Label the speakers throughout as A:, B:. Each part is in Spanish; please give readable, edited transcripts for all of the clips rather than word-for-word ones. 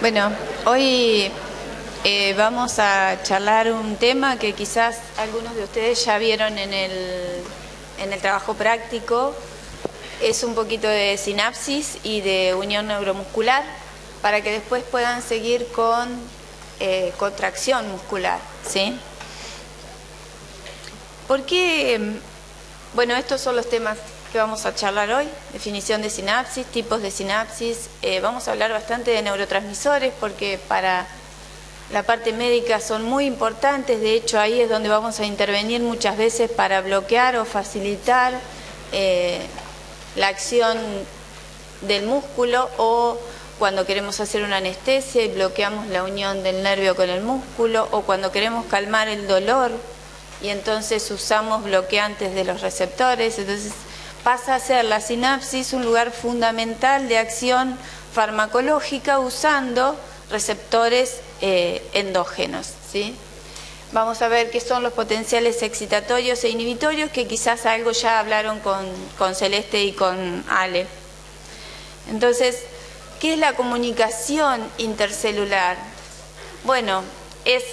A: Bueno, hoy vamos a charlar un tema que quizás algunos de ustedes ya vieron en el trabajo práctico. Es un poquito de sinapsis y de unión neuromuscular para que después puedan seguir con contracción muscular, ¿sí? ¿Por qué? Bueno, estos son los temas que vamos a charlar hoy: definición de sinapsis, tipos de sinapsis. Vamos a hablar bastante de neurotransmisores porque para la parte médica son muy importantes. De hecho, ahí es donde vamos a intervenir muchas veces para bloquear o facilitar la acción del músculo, o cuando queremos hacer una anestesia y bloqueamos la unión del nervio con el músculo, o cuando queremos calmar el dolor y entonces usamos bloqueantes de los receptores. Entonces pasa a ser la sinapsis un lugar fundamental de acción farmacológica usando receptores endógenos, ¿sí? Vamos a ver qué son los potenciales excitatorios e inhibitorios, que quizás algo ya hablaron con Celeste y con Ale. Entonces, ¿qué es la comunicación intercelular? Bueno, es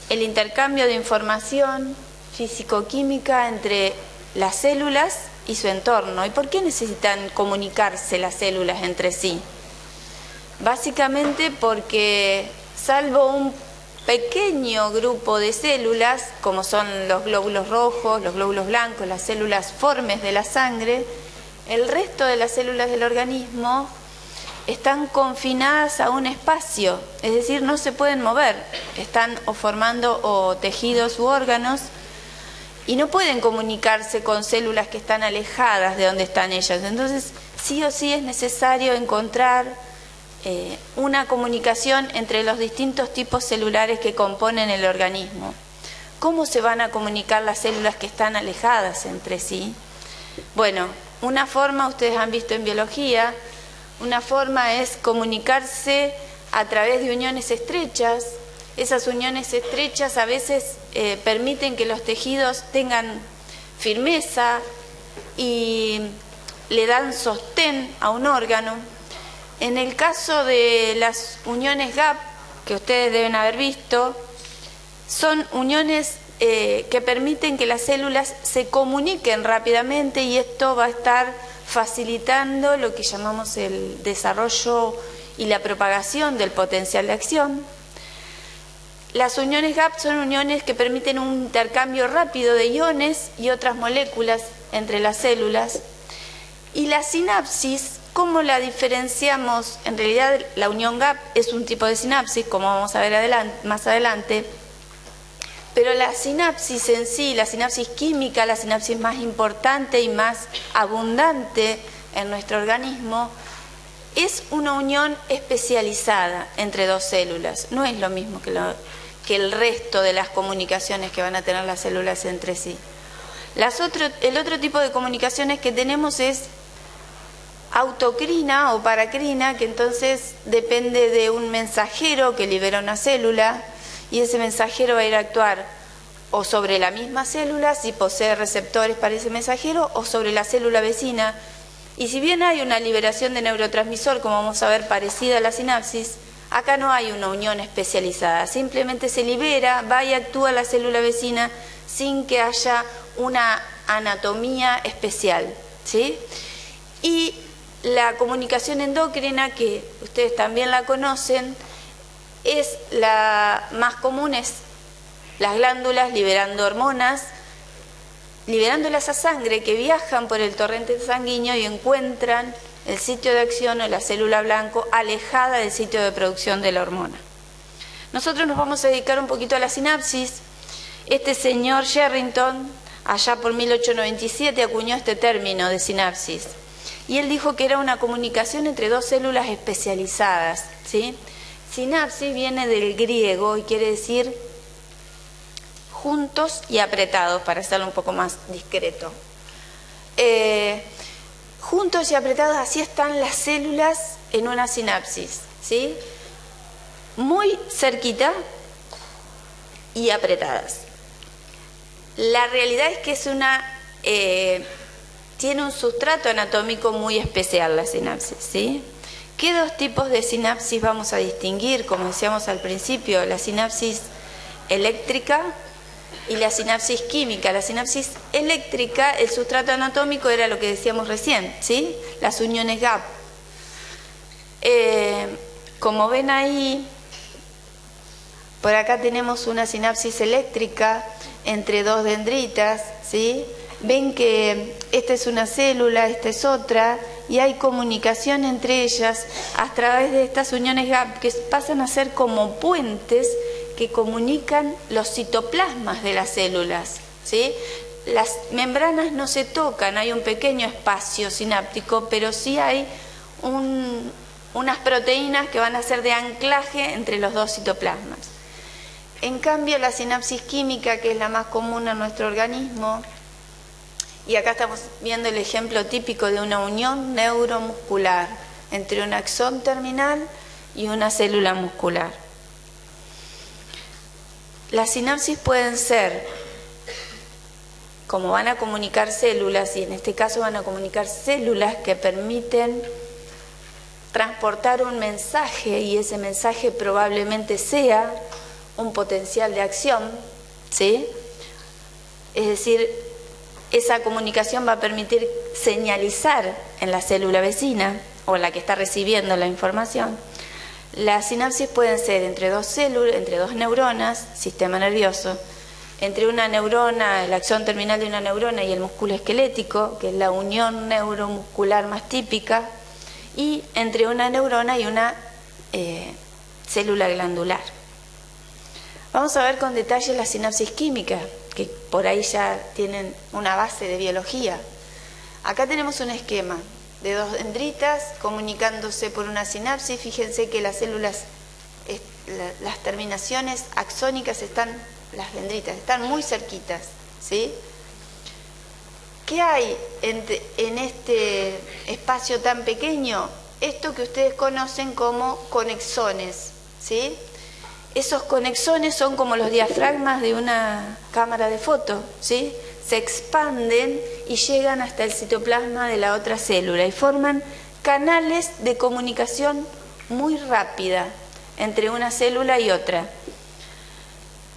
A: el intercambio de información físico-química entre las células y su entorno. ¿Y por qué necesitan comunicarse las células entre sí? Básicamente porque, salvo un pequeño grupo de células, como son los glóbulos rojos, los glóbulos blancos, las células formes de la sangre, el resto de las células del organismo están confinadas a un espacio, es decir, no se pueden mover, están o formando o tejidos u órganos, y no pueden comunicarse con células que están alejadas de donde están ellas. Entonces, sí o sí es necesario encontrar una comunicación entre los distintos tipos celulares que componen el organismo. ¿Cómo se van a comunicar las células que están alejadas entre sí? Bueno, una forma, ustedes han visto en biología, una forma es comunicarse a través de uniones estrechas. Esas uniones estrechas a veces permiten que los tejidos tengan firmeza y le dan sostén a un órgano. En el caso de las uniones gap, que ustedes deben haber visto, son uniones que permiten que las células se comuniquen rápidamente, y esto va a estar facilitando lo que llamamos el desarrollo y la propagación del potencial de acción. Las uniones gap son uniones que permiten un intercambio rápido de iones y otras moléculas entre las células. Y la sinapsis, ¿cómo la diferenciamos? En realidad la unión gap es un tipo de sinapsis, como vamos a ver más adelante, pero la sinapsis en sí, la sinapsis química, la sinapsis más importante y más abundante en nuestro organismo, es una unión especializada entre dos células. No es lo mismo que el resto de las comunicaciones que van a tener las células entre sí. El otro tipo de comunicaciones que tenemos es autocrina o paracrina, que entonces depende de un mensajero que libera una célula, y ese mensajero va a ir a actuar o sobre la misma célula, si posee receptores para ese mensajero, o sobre la célula vecina. Y si bien hay una liberación de neurotransmisor, como vamos a ver, parecida a la sinapsis, acá no hay una unión especializada, simplemente se libera, va y actúa la célula vecina sin que haya una anatomía especial, ¿sí? Y la comunicación endocrina, que ustedes también la conocen, es la más común, es las glándulas liberando hormonas, liberándolas a sangre, que viajan por el torrente sanguíneo y encuentran el sitio de acción o la célula blanco alejada del sitio de producción de la hormona. Nosotros nos vamos a dedicar un poquito a la sinapsis. Este señor Sherrington, allá por 1897, acuñó este término de sinapsis. Y él dijo que era una comunicación entre dos células especializadas, ¿sí? Sinapsis viene del griego y quiere decir juntos y apretados, para hacerlo un poco más discreto. Juntos y apretados, así están las células en una sinapsis, ¿sí? Muy cerquita y apretadas. La realidad es que tiene un sustrato anatómico muy especial la sinapsis, ¿sí? ¿Qué dos tipos de sinapsis vamos a distinguir? Como decíamos al principio, la sinapsis eléctrica y la sinapsis química. La sinapsis eléctrica, el sustrato anatómico era lo que decíamos recién, ¿sí? Las uniones gap. Como ven ahí, por acá tenemos una sinapsis eléctrica entre dos dendritas, ¿sí? Ven que esta es una célula, esta es otra, y hay comunicación entre ellas a través de estas uniones gap que pasan a ser como puentes que comunican los citoplasmas de las células, ¿sí? Las membranas no se tocan, hay un pequeño espacio sináptico, pero sí hay unas proteínas que van a ser de anclaje entre los dos citoplasmas. En cambio, la sinapsis química, que es la más común en nuestro organismo, y acá estamos viendo el ejemplo típico de una unión neuromuscular entre un axón terminal y una célula muscular. Las sinapsis pueden ser, como van a comunicar células, y en este caso van a comunicar células que permiten transportar un mensaje, y ese mensaje probablemente sea un potencial de acción, ¿sí? Es decir, esa comunicación va a permitir señalizar en la célula vecina o la que está recibiendo la información. Las sinapsis pueden ser entre dos células, entre dos neuronas, sistema nervioso, entre una neurona, el axón terminal de una neurona y el músculo esquelético, que es la unión neuromuscular más típica, y entre una neurona y una célula glandular. Vamos a ver con detalle la sinapsis química, que por ahí ya tienen una base de biología. Acá tenemos un esquema de dos dendritas comunicándose por una sinapsis. Fíjense que las células, las terminaciones axónicas están, las dendritas, están muy cerquitas, ¿sí? ¿Qué hay en este espacio tan pequeño? Esto que ustedes conocen como conexones, ¿sí? Esos conexones son como los diafragmas de una cámara de foto, ¿sí? Se expanden y llegan hasta el citoplasma de la otra célula y forman canales de comunicación muy rápida entre una célula y otra.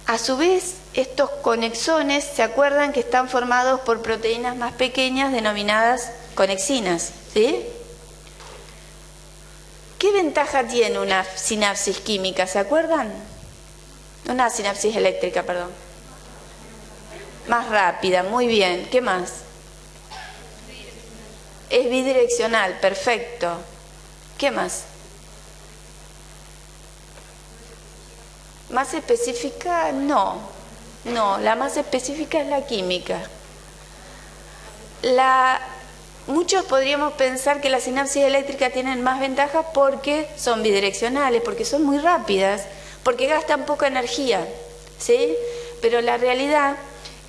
A: A su vez, estos conexones, ¿se acuerdan que están formados por proteínas más pequeñas denominadas conexinas, ¿sí? ¿Qué ventaja tiene una sinapsis química? ¿Se acuerdan? Una sinapsis eléctrica, perdón. Más rápida, muy bien. ¿Qué más? Es bidireccional, perfecto. ¿Qué más? ¿Más específica? No. No, la más específica es la química. Muchos podríamos pensar que las sinapsis eléctricas tienen más ventajas porque son bidireccionales, porque son muy rápidas, porque gastan poca energía, ¿sí? Pero la realidad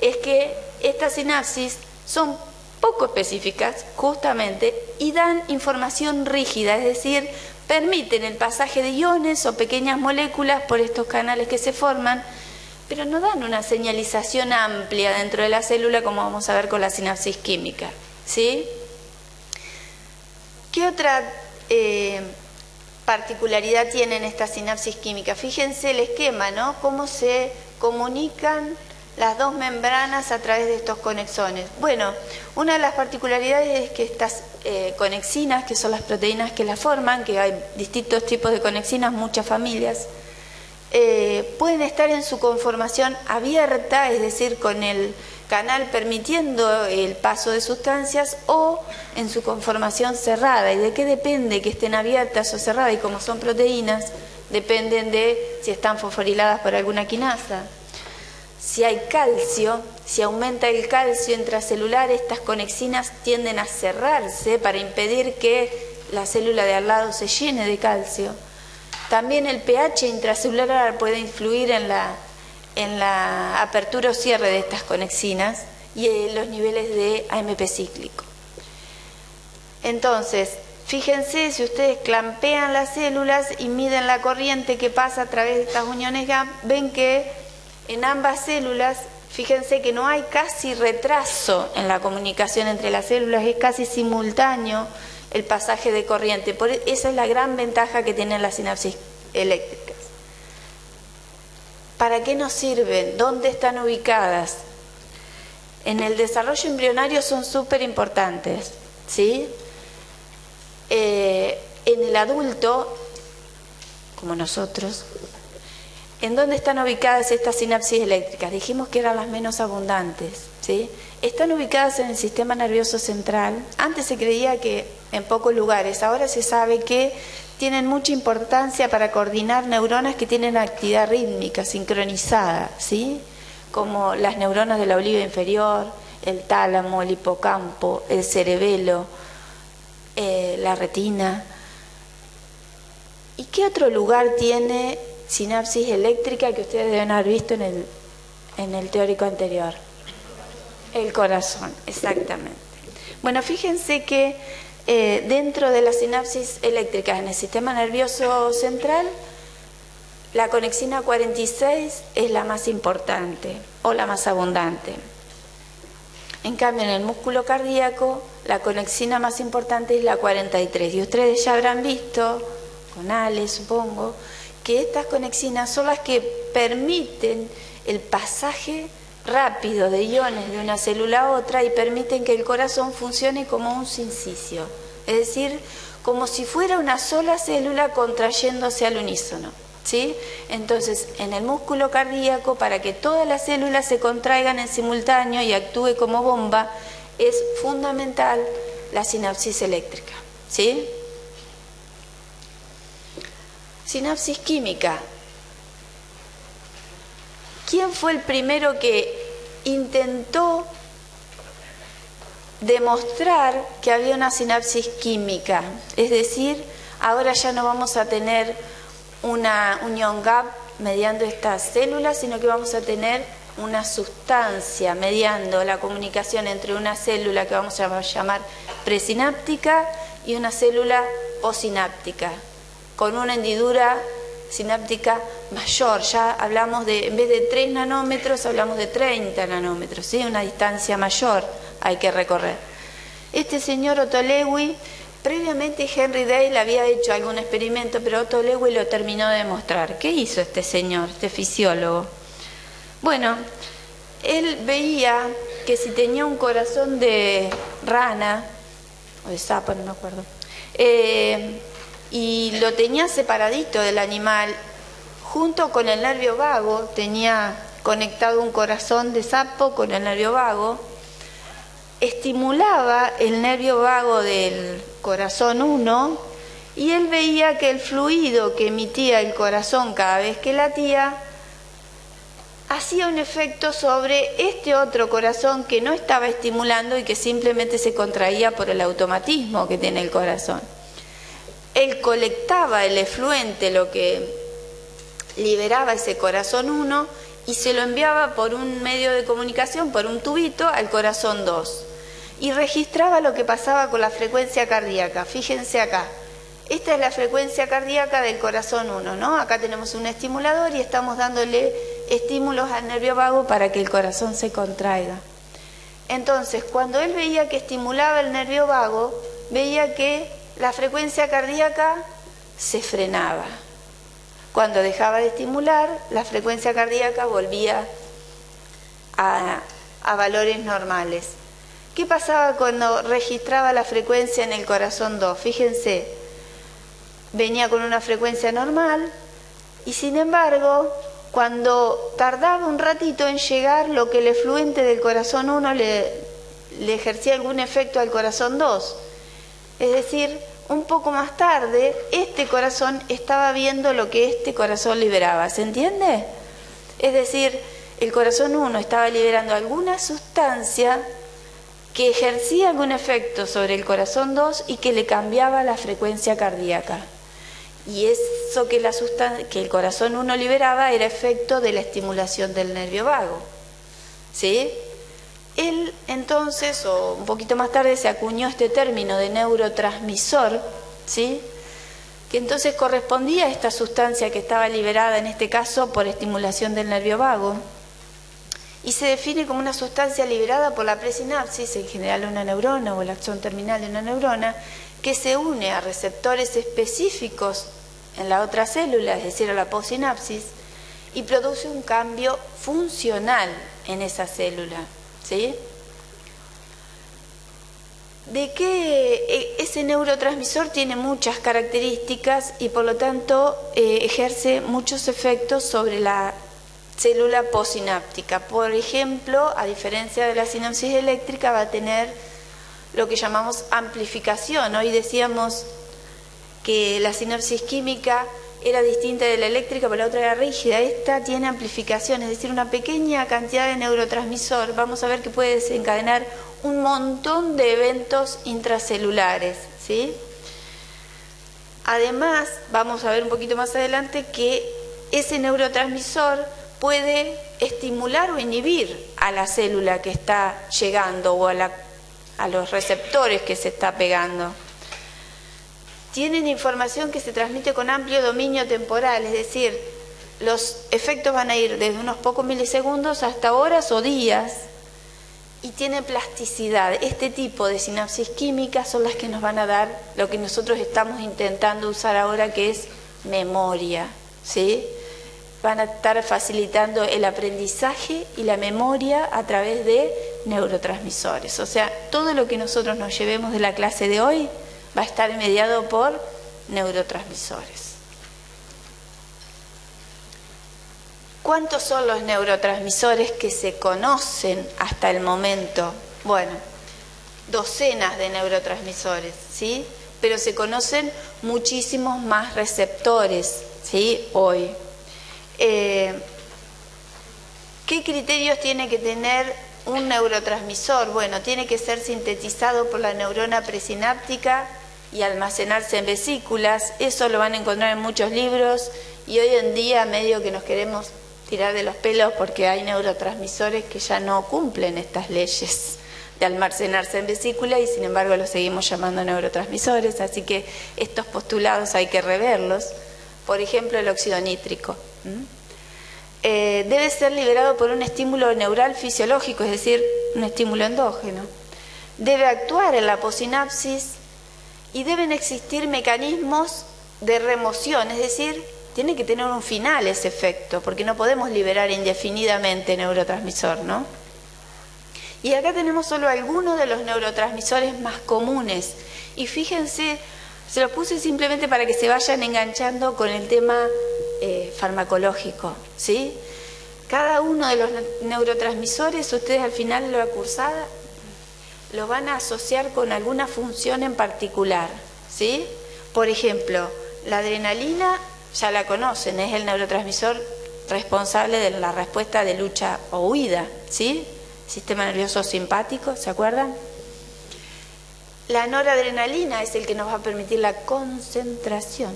A: es que estas sinapsis son poco específicas, justamente, y dan información rígida, es decir, permiten el pasaje de iones o pequeñas moléculas por estos canales que se forman, pero no dan una señalización amplia dentro de la célula como vamos a ver con la sinapsis química, ¿sí? ¿Qué otra particularidad tienen estas sinapsis químicas? Fíjense el esquema, ¿no? Cómo se comunican las dos membranas a través de estos conexones. Bueno, una de las particularidades es que estas conexinas, que son las proteínas que las forman, que hay distintos tipos de conexinas, muchas familias, pueden estar en su conformación abierta, es decir, con el canal permitiendo el paso de sustancias, o en su conformación cerrada. ¿Y de qué depende que estén abiertas o cerradas? Y como son proteínas, dependen de si están fosforiladas por alguna quinasa. Si hay calcio, si aumenta el calcio intracelular, estas conexinas tienden a cerrarse para impedir que la célula de al lado se llene de calcio. También el pH intracelular puede influir en la apertura o cierre de estas conexinas y en los niveles de AMP cíclico. Entonces, fíjense, si ustedes clampean las células y miden la corriente que pasa a través de estas uniones GAP, ven que en ambas células, fíjense que no hay casi retraso en la comunicación entre las células, es casi simultáneo el pasaje de corriente. Esa es la gran ventaja que tienen las sinapsis eléctricas. ¿Para qué nos sirven? ¿Dónde están ubicadas? En el desarrollo embrionario son súper importantes, ¿sí? En el adulto, como nosotros, ¿en dónde están ubicadas estas sinapsis eléctricas? Dijimos que eran las menos abundantes, ¿sí? Están ubicadas en el sistema nervioso central. Antes se creía que en pocos lugares, ahora se sabe que tienen mucha importancia para coordinar neuronas que tienen actividad rítmica, sincronizada, ¿sí? Como las neuronas de la oliva inferior, el tálamo, el hipocampo, el cerebelo, la retina. ¿Y qué otro lugar tiene sinapsis eléctrica que ustedes deben haber visto en el teórico anterior? El corazón, exactamente. Bueno, fíjense que dentro de las sinapsis eléctricas en el sistema nervioso central, la conexina 46 es la más importante o la más abundante. En cambio, en el músculo cardíaco, la conexina más importante es la 43. Y ustedes ya habrán visto, con Ale supongo, que estas conexinas son las que permiten el pasaje rápido de iones de una célula a otra y permiten que el corazón funcione como un sincicio, es decir, como si fuera una sola célula contrayéndose al unísono, ¿sí? Entonces, en el músculo cardíaco, para que todas las células se contraigan en simultáneo y actúe como bomba, es fundamental la sinapsis eléctrica, ¿sí? Sinapsis química. ¿Quién fue el primero que intentó demostrar que había una sinapsis química? Es decir, ahora ya no vamos a tener una unión gap mediando estas células, sino que vamos a tener una sustancia mediando la comunicación entre una célula que vamos a llamar presináptica y una célula posináptica, con una hendidura sináptica mayor. Ya hablamos de, en vez de 3 nanómetros, hablamos de 30 nanómetros, ¿sí? Una distancia mayor hay que recorrer. Este señor Otto Lewis, previamente Henry Dale había hecho algún experimento, pero Otto Lewis lo terminó de demostrar. ¿Qué hizo este señor, este fisiólogo? Bueno, él veía que si tenía un corazón de rana, o de sapo, no me acuerdo, y lo tenía separadito del animal, junto con el nervio vago, tenía conectado un corazón de sapo con el nervio vago, estimulaba el nervio vago del corazón 1 y él veía que el fluido que emitía el corazón cada vez que latía hacía un efecto sobre este otro corazón que no estaba estimulando y que simplemente se contraía por el automatismo que tiene el corazón. Él colectaba el efluente, lo que liberaba ese corazón 1, y se lo enviaba por un medio de comunicación, por un tubito, al corazón 2. Y registraba lo que pasaba con la frecuencia cardíaca. Fíjense acá. Esta es la frecuencia cardíaca del corazón 1, ¿no? Acá tenemos un estimulador y estamos dándole estímulos al nervio vago para que el corazón se contraiga. Entonces, cuando él veía que estimulaba el nervio vago, veía que la frecuencia cardíaca se frenaba. Cuando dejaba de estimular, la frecuencia cardíaca volvía a valores normales. ¿Qué pasaba cuando registraba la frecuencia en el corazón 2? Fíjense, venía con una frecuencia normal y sin embargo, cuando tardaba un ratito en llegar, lo que el efluente del corazón 1 le ejercía algún efecto al corazón 2. Es decir, un poco más tarde, este corazón estaba viendo lo que este corazón liberaba. ¿Se entiende? Es decir, el corazón 1 estaba liberando alguna sustancia que ejercía algún efecto sobre el corazón 2 y que le cambiaba la frecuencia cardíaca. Y eso que el corazón 1 liberaba era efecto de la estimulación del nervio vago, ¿sí? Él entonces, o un poquito más tarde, se acuñó este término de neurotransmisor, ¿sí? Que entonces correspondía a esta sustancia que estaba liberada, en este caso, por estimulación del nervio vago, y se define como una sustancia liberada por la presinapsis, en general una neurona o el axón terminal de una neurona, que se une a receptores específicos en la otra célula, es decir, a la possinapsis, y produce un cambio funcional en esa célula, ¿sí? De que ese neurotransmisor tiene muchas características y por lo tanto ejerce muchos efectos sobre la célula postsináptica. Por ejemplo, a diferencia de la sinapsis eléctrica, va a tener lo que llamamos amplificación. Hoy decíamos que la sinapsis química era distinta de la eléctrica, pero la otra era rígida. Esta tiene amplificación, es decir, una pequeña cantidad de neurotransmisor. Vamos a ver que puede desencadenar un montón de eventos intracelulares, ¿sí? Además, vamos a ver un poquito más adelante que ese neurotransmisor puede estimular o inhibir a la célula que está llegando o a los receptores que se está pegando. Tienen información que se transmite con amplio dominio temporal, es decir, los efectos van a ir desde unos pocos milisegundos hasta horas o días y tiene plasticidad. Este tipo de sinapsis químicas son las que nos van a dar lo que nosotros estamos intentando usar ahora, que es memoria, ¿sí? Van a estar facilitando el aprendizaje y la memoria a través de neurotransmisores. O sea, todo lo que nosotros nos llevemos de la clase de hoy va a estar mediado por neurotransmisores. ¿Cuántos son los neurotransmisores que se conocen hasta el momento? Bueno, docenas de neurotransmisores, ¿sí? Pero se conocen muchísimos más receptores, ¿sí? Hoy. ¿Qué criterios tiene que tener un neurotransmisor? Bueno, tiene que ser sintetizado por la neurona presináptica y almacenarse en vesículas. Eso lo van a encontrar en muchos libros y hoy en día medio que nos queremos tirar de los pelos porque hay neurotransmisores que ya no cumplen estas leyes de almacenarse en vesícula y sin embargo los seguimos llamando neurotransmisores, así que estos postulados hay que reverlos. Por ejemplo, el óxido nítrico. Debe ser liberado por un estímulo neural fisiológico, es decir, un estímulo endógeno. Debe actuar en la possinapsis y deben existir mecanismos de remoción, es decir, tiene que tener un final ese efecto, porque no podemos liberar indefinidamente neurotransmisor, ¿no? Y acá tenemos solo algunos de los neurotransmisores más comunes. Y fíjense, se los puse simplemente para que se vayan enganchando con el tema farmacológico, ¿sí? Cada uno de los neurotransmisores, ustedes al final de la cursada, lo van a asociar con alguna función en particular, ¿sí? Por ejemplo, la adrenalina ya la conocen, es el neurotransmisor responsable de la respuesta de lucha o huida, ¿sí? Sistema nervioso simpático, ¿se acuerdan? La noradrenalina es el que nos va a permitir la concentración.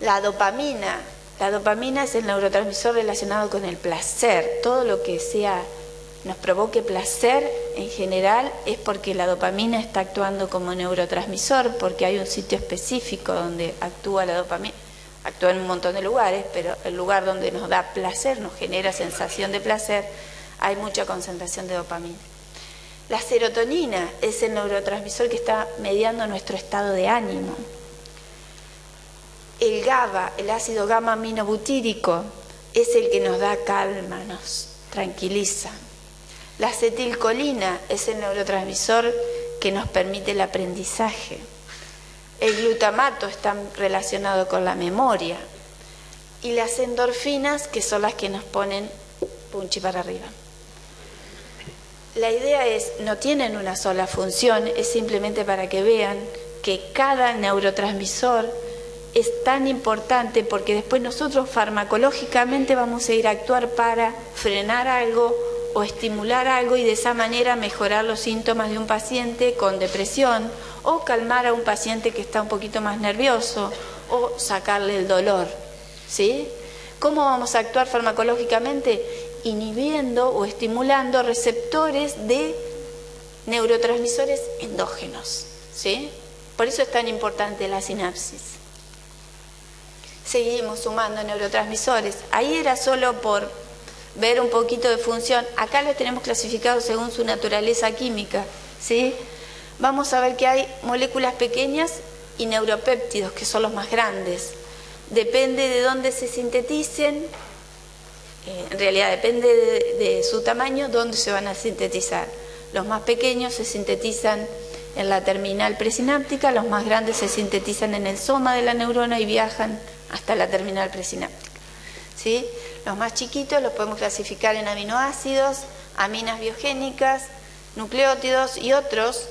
A: La dopamina es el neurotransmisor relacionado con el placer. Todo lo que nos provoque placer en general es porque la dopamina está actuando como neurotransmisor, porque hay un sitio específico donde actúa la dopamina. Actúa en un montón de lugares, pero el lugar donde nos da placer, nos genera sensación de placer, hay mucha concentración de dopamina. La serotonina es el neurotransmisor que está mediando nuestro estado de ánimo. El GABA, el ácido gamma aminobutírico, es el que nos da calma, nos tranquiliza. La acetilcolina es el neurotransmisor que nos permite el aprendizaje. El glutamato está relacionado con la memoria. Y las endorfinas, que son las que nos ponen punchi para arriba. La idea es, no tienen una sola función, es simplemente para que vean que cada neurotransmisor es tan importante porque después nosotros farmacológicamente vamos a ir a actuar para frenar algo o estimular algo y de esa manera mejorar los síntomas de un paciente con depresión o calmar a un paciente que está un poquito más nervioso o sacarle el dolor, ¿sí? ¿Cómo vamos a actuar farmacológicamente? Inhibiendo o estimulando receptores de neurotransmisores endógenos, ¿sí? Por eso es tan importante la sinapsis. Seguimos sumando neurotransmisores. Ahí era solo por ver un poquito de función. Acá los tenemos clasificados según su naturaleza química, ¿sí? vamos a ver que hay moléculas pequeñas y neuropéptidos, que son los más grandes. Depende de dónde se sinteticen, en realidad depende de su tamaño, dónde se van a sintetizar. Los más pequeños se sintetizan en la terminal presináptica, los más grandes se sintetizan en el soma de la neurona y viajan hasta la terminal presináptica. ¿Sí? Los más chiquitos los podemos clasificar en aminoácidos, aminas biogénicas, nucleótidos y otros.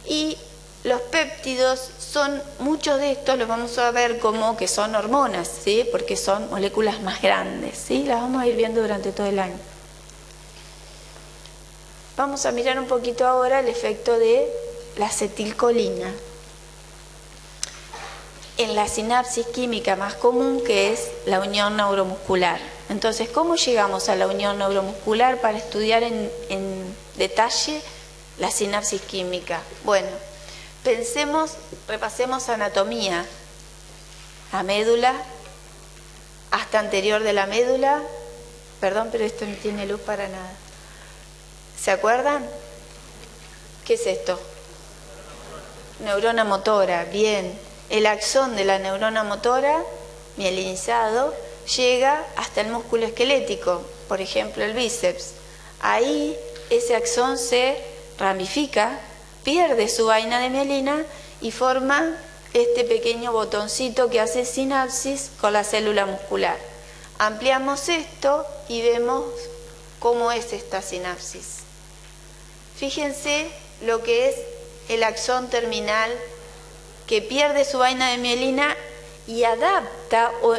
A: Y los péptidos son, muchos de estos los vamos a ver como que son hormonas, ¿sí? Porque son moléculas más grandes, ¿sí? Las vamos a ir viendo durante todo el año. Vamos a mirar un poquito ahora el efecto de la acetilcolina en la sinapsis química más común, que es la unión neuromuscular. Entonces, ¿cómo llegamos a la unión neuromuscular para estudiar en detalle la sinapsis química? Bueno, repasemos anatomía. La médula, hasta anterior de la médula, perdón, pero esto no tiene luz para nada. ¿Se acuerdan? ¿Qué es esto? Neurona motora, bien. El axón de la neurona motora, mielinizado, llega hasta el músculo esquelético, por ejemplo el bíceps. Ahí ese axón se ramifica, pierde su vaina de mielina y forma este pequeño botoncito que hace sinapsis con la célula muscular. Ampliamos esto y vemos cómo es esta sinapsis. Fíjense lo que es el axón terminal, que pierde su vaina de mielina y adapta o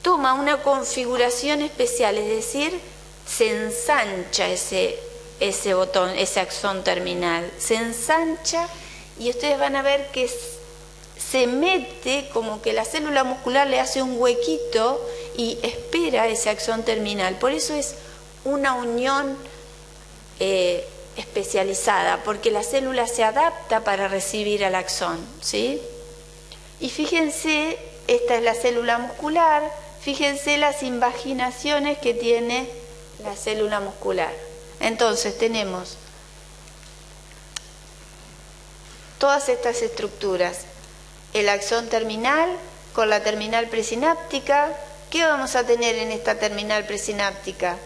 A: toma una configuración especial, es decir, se ensancha ese botón, ese axón terminal, se ensancha y ustedes van a ver que se mete, como que la célula muscular le hace un huequito y espera ese axón terminal. Por eso es una unión especializada, porque la célula se adapta para recibir al axón, ¿sí? Y fíjense, esta es la célula muscular, fíjense las invaginaciones que tiene la célula muscular. Entonces tenemos todas estas estructuras, el axón terminal con la terminal presináptica. ¿Qué vamos a tener en esta terminal presináptica?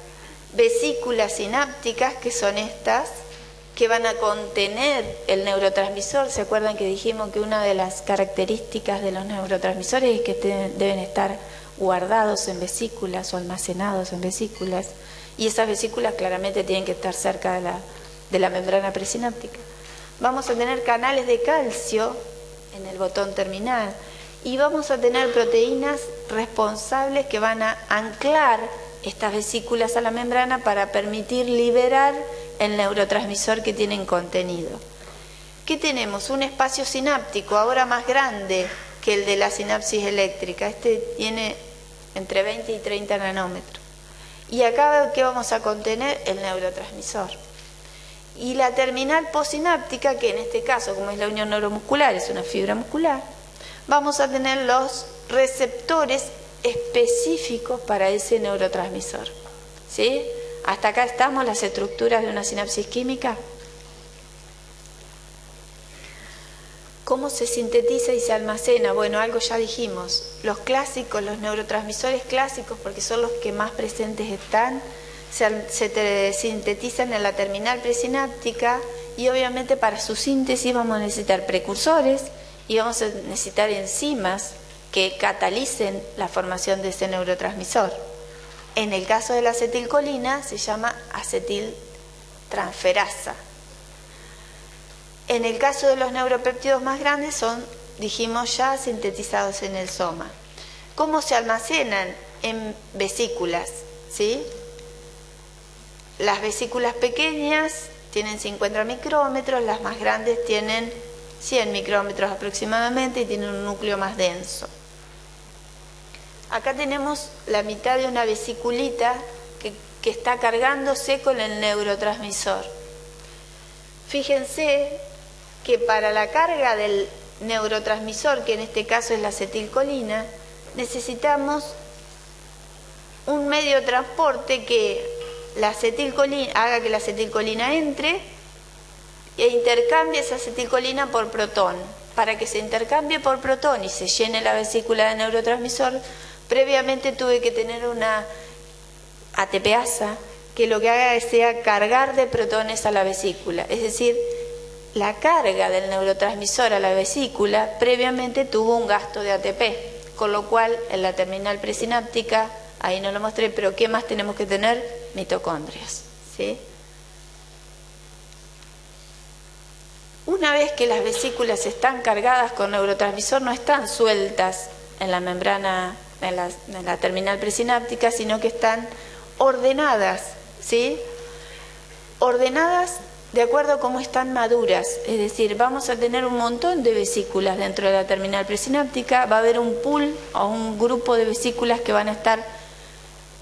A: Vesículas sinápticas, que son estas, que van a contener el neurotransmisor. ¿Se acuerdan que dijimos que una de las características de los neurotransmisores es que deben estar guardados en vesículas o almacenados en vesículas? Y esas vesículas claramente tienen que estar cerca de la membrana presináptica. Vamos a tener canales de calcio en el botón terminal y vamos a tener proteínas responsables que van a anclar estas vesículas a la membrana para permitir liberar el neurotransmisor que tienen contenido. ¿Qué tenemos? Un espacio sináptico ahora más grande que el de la sinapsis eléctrica. Este tiene entre 20 y 30 nanómetros. Y acá, ¿qué vamos a contener? El neurotransmisor. Y la terminal postsináptica, que en este caso, como es la unión neuromuscular, es una fibra muscular, vamos a tener los receptores específicos para ese neurotransmisor. ¿Sí? Hasta acá estamos, las estructuras de una sinapsis química. ¿Cómo se sintetiza y se almacena? Bueno, algo ya dijimos. Los clásicos, los neurotransmisores clásicos, porque son los que más presentes están, se sintetizan en la terminal presináptica y obviamente para su síntesis vamos a necesitar precursores y vamos a necesitar enzimas que catalicen la formación de ese neurotransmisor. En el caso de la acetilcolina se llama acetiltransferasa. En el caso de los neuropéptidos más grandes son, dijimos ya, sintetizados en el soma. ¿Cómo se almacenan? En vesículas, ¿sí? Las vesículas pequeñas tienen 50 micrómetros, las más grandes tienen 100 micrómetros aproximadamente y tienen un núcleo más denso. Acá tenemos la mitad de una vesiculita que está cargándose con el neurotransmisor. Fíjense que para la carga del neurotransmisor, que en este caso es la acetilcolina, necesitamos un medio de transporte que la acetilcolina haga que la acetilcolina entre e intercambia esa acetilcolina por protón. Para que se intercambie por protón y se llene la vesícula de neurotransmisor, previamente tuve que tener una ATPasa que lo que haga sea cargar de protones a la vesícula. Es decir, la carga del neurotransmisor a la vesícula previamente tuvo un gasto de ATP, con lo cual en la terminal presináptica, ahí no lo mostré, pero ¿qué más tenemos que tener? Mitocondrias, ¿sí? Una vez que las vesículas están cargadas con neurotransmisor, no están sueltas en la membrana, en la terminal presináptica, sino que están ordenadas, ¿sí? Ordenadas de acuerdo a cómo están maduras. Es decir, vamos a tener un montón de vesículas dentro de la terminal presináptica, va a haber un pool o un grupo de vesículas que van a estar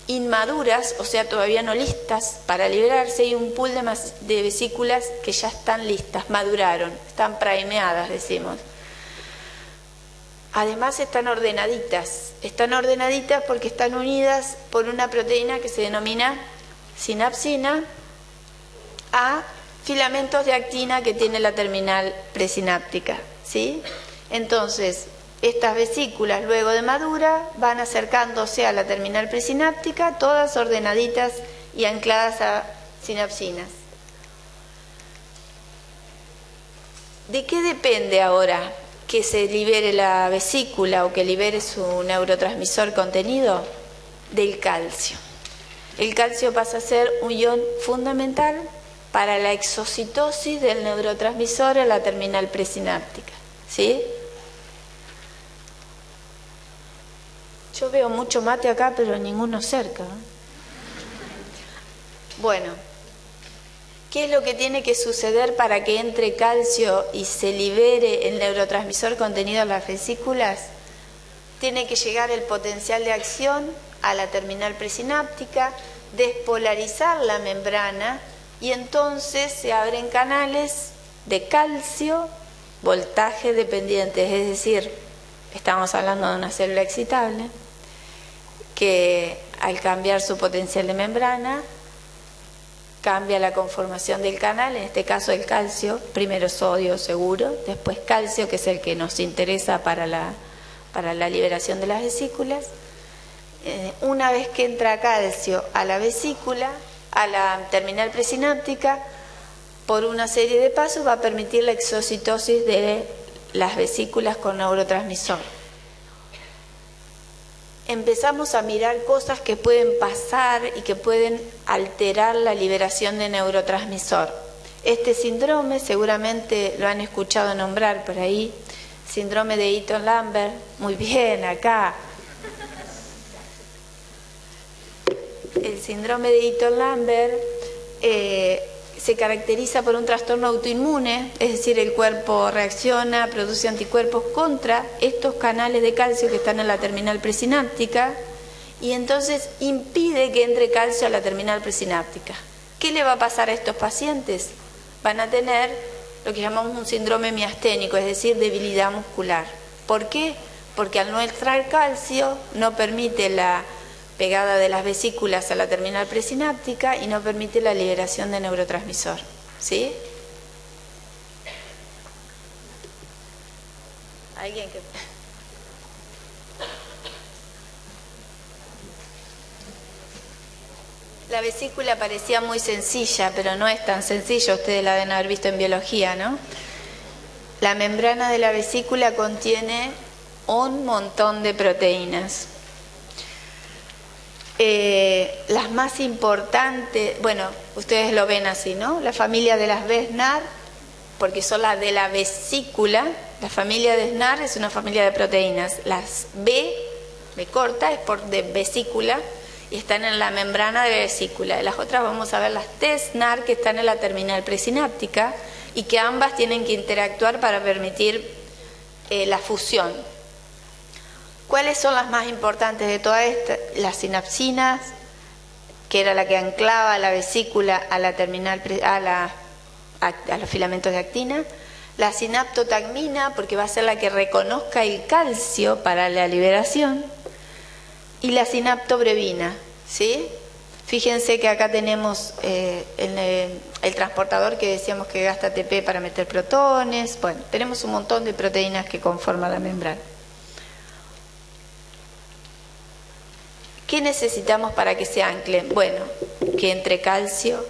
A: inmaduras, o sea, todavía no listas para liberarse, y un pool de vesículas que ya están listas, maduraron, están primeadas, decimos. Además están ordenaditas porque están unidas por una proteína que se denomina sinapsina a filamentos de actina que tiene la terminal presináptica, ¿sí? Entonces, estas vesículas luego de madura van acercándose a la terminal presináptica, todas ordenaditas y ancladas a sinapsinas. ¿De qué depende ahora que se libere la vesícula o que libere su neurotransmisor contenido? Del calcio. El calcio pasa a ser un ion fundamental para la exocitosis del neurotransmisor en la terminal presináptica, ¿sí? Yo veo mucho mate acá, pero ninguno cerca. Bueno, ¿qué es lo que tiene que suceder para que entre calcio y se libere el neurotransmisor contenido en las vesículas? Tiene que llegar el potencial de acción a la terminal presináptica, despolarizar la membrana, y entonces se abren canales de calcio, voltaje dependientes, es decir, estamos hablando de una célula excitable, que al cambiar su potencial de membrana, cambia la conformación del canal, en este caso el calcio, primero sodio seguro, después calcio, que es el que nos interesa para la liberación de las vesículas. Una vez que entra calcio a la vesícula, a la terminal presináptica, por una serie de pasos va a permitir la exocitosis de las vesículas con neurotransmisor. Empezamos a mirar cosas que pueden pasar y que pueden alterar la liberación de neurotransmisor. Este síndrome seguramente lo han escuchado nombrar por ahí, síndrome de Eaton-Lambert. Muy bien, acá. El síndrome de Eaton-Lambert se caracteriza por un trastorno autoinmune, es decir, el cuerpo reacciona, produce anticuerpos contra estos canales de calcio que están en la terminal presináptica, y entonces impide que entre calcio a la terminal presináptica. ¿Qué le va a pasar a estos pacientes? Van a tener lo que llamamos un síndrome miasténico, es decir, debilidad muscular. ¿Por qué? Porque al no entrar calcio no permite la pegada de las vesículas a la terminal presináptica y no permite la liberación de neurotransmisor, ¿sí? ¿Alguien que...? La vesícula parecía muy sencilla, pero no es tan sencilla, ustedes la deben haber visto en biología, ¿no? La membrana de la vesícula contiene un montón de proteínas. Las más importantes, bueno, ustedes lo ven así, ¿no? La familia de las BSNAR, porque son las de la vesícula. La familia de SNAR es una familia de proteínas. Las B corta, es de vesícula y están en la membrana de la vesícula. Las otras vamos a ver las T-SNAR, que están en la terminal presináptica y que ambas tienen que interactuar para permitir la fusión. ¿Cuáles son las más importantes de todas estas? Las sinapsinas, que era la que anclaba la vesícula a la terminal, a los filamentos de actina. La sinaptotagmina, porque va a ser la que reconozca el calcio para la liberación. Y la sinaptobrevina, ¿sí? Fíjense que acá tenemos el transportador que decíamos que gasta ATP para meter protones. Bueno, tenemos un montón de proteínas que conforman la membrana. ¿Qué necesitamos para que se anclen? Bueno, que entre calcio,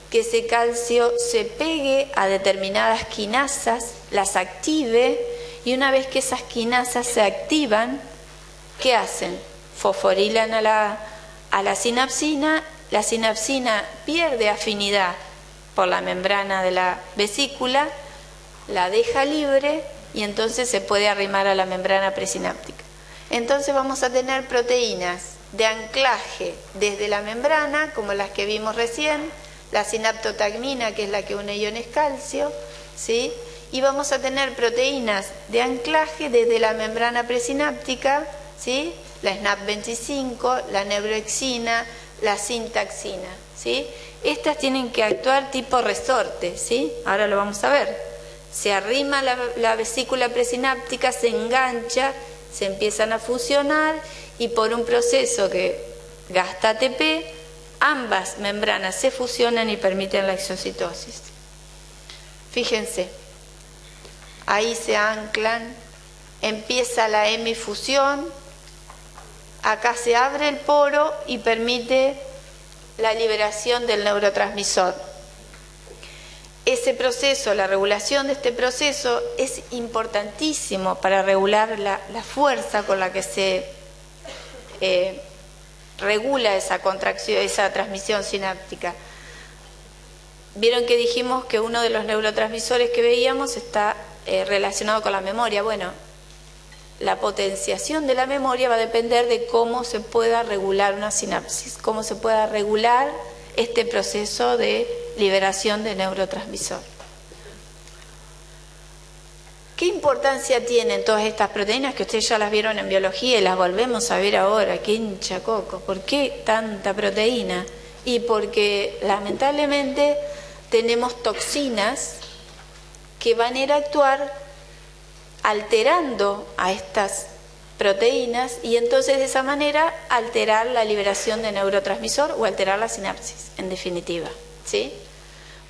A: que ese calcio se pegue a determinadas quinasas, las active, y una vez que esas quinasas se activan, ¿qué hacen? Fosforilan a la sinapsina, la sinapsina pierde afinidad por la membrana de la vesícula, la deja libre y entonces se puede arrimar a la membrana presináptica. Entonces vamos a tener proteínas de anclaje desde la membrana, como las que vimos recién, la sinaptotagmina, que es la que une iones calcio, ¿sí? Y vamos a tener proteínas de anclaje desde la membrana presináptica, ¿sí? La SNAP25, la neuroexina, la sintaxina, ¿sí? Estas tienen que actuar tipo resorte, ¿sí? Ahora lo vamos a ver. Se arrima la vesícula presináptica, se engancha, se empiezan a fusionar y por un proceso que gasta ATP, ambas membranas se fusionan y permiten la exocitosis. Fíjense, ahí se anclan, empieza la hemifusión, acá se abre el poro y permite la liberación del neurotransmisor. Ese proceso, la regulación de este proceso es importantísimo para regular la fuerza con la que se regula esa contracción, esa transmisión sináptica. Vieron que dijimos que uno de los neurotransmisores que veíamos está relacionado con la memoria. Bueno, la potenciación de la memoria va a depender de cómo se pueda regular una sinapsis, cómo se pueda regular este proceso de liberación de neurotransmisor. ¿Qué importancia tienen todas estas proteínas que ustedes ya las vieron en biología y las volvemos a ver ahora? ¡Qué hinchacoco! ¿Por qué tanta proteína? Y porque lamentablemente tenemos toxinas que van a ir a actuar alterando a estas proteínas y entonces de esa manera alterar la liberación de neurotransmisor o alterar la sinapsis, en definitiva, ¿sí?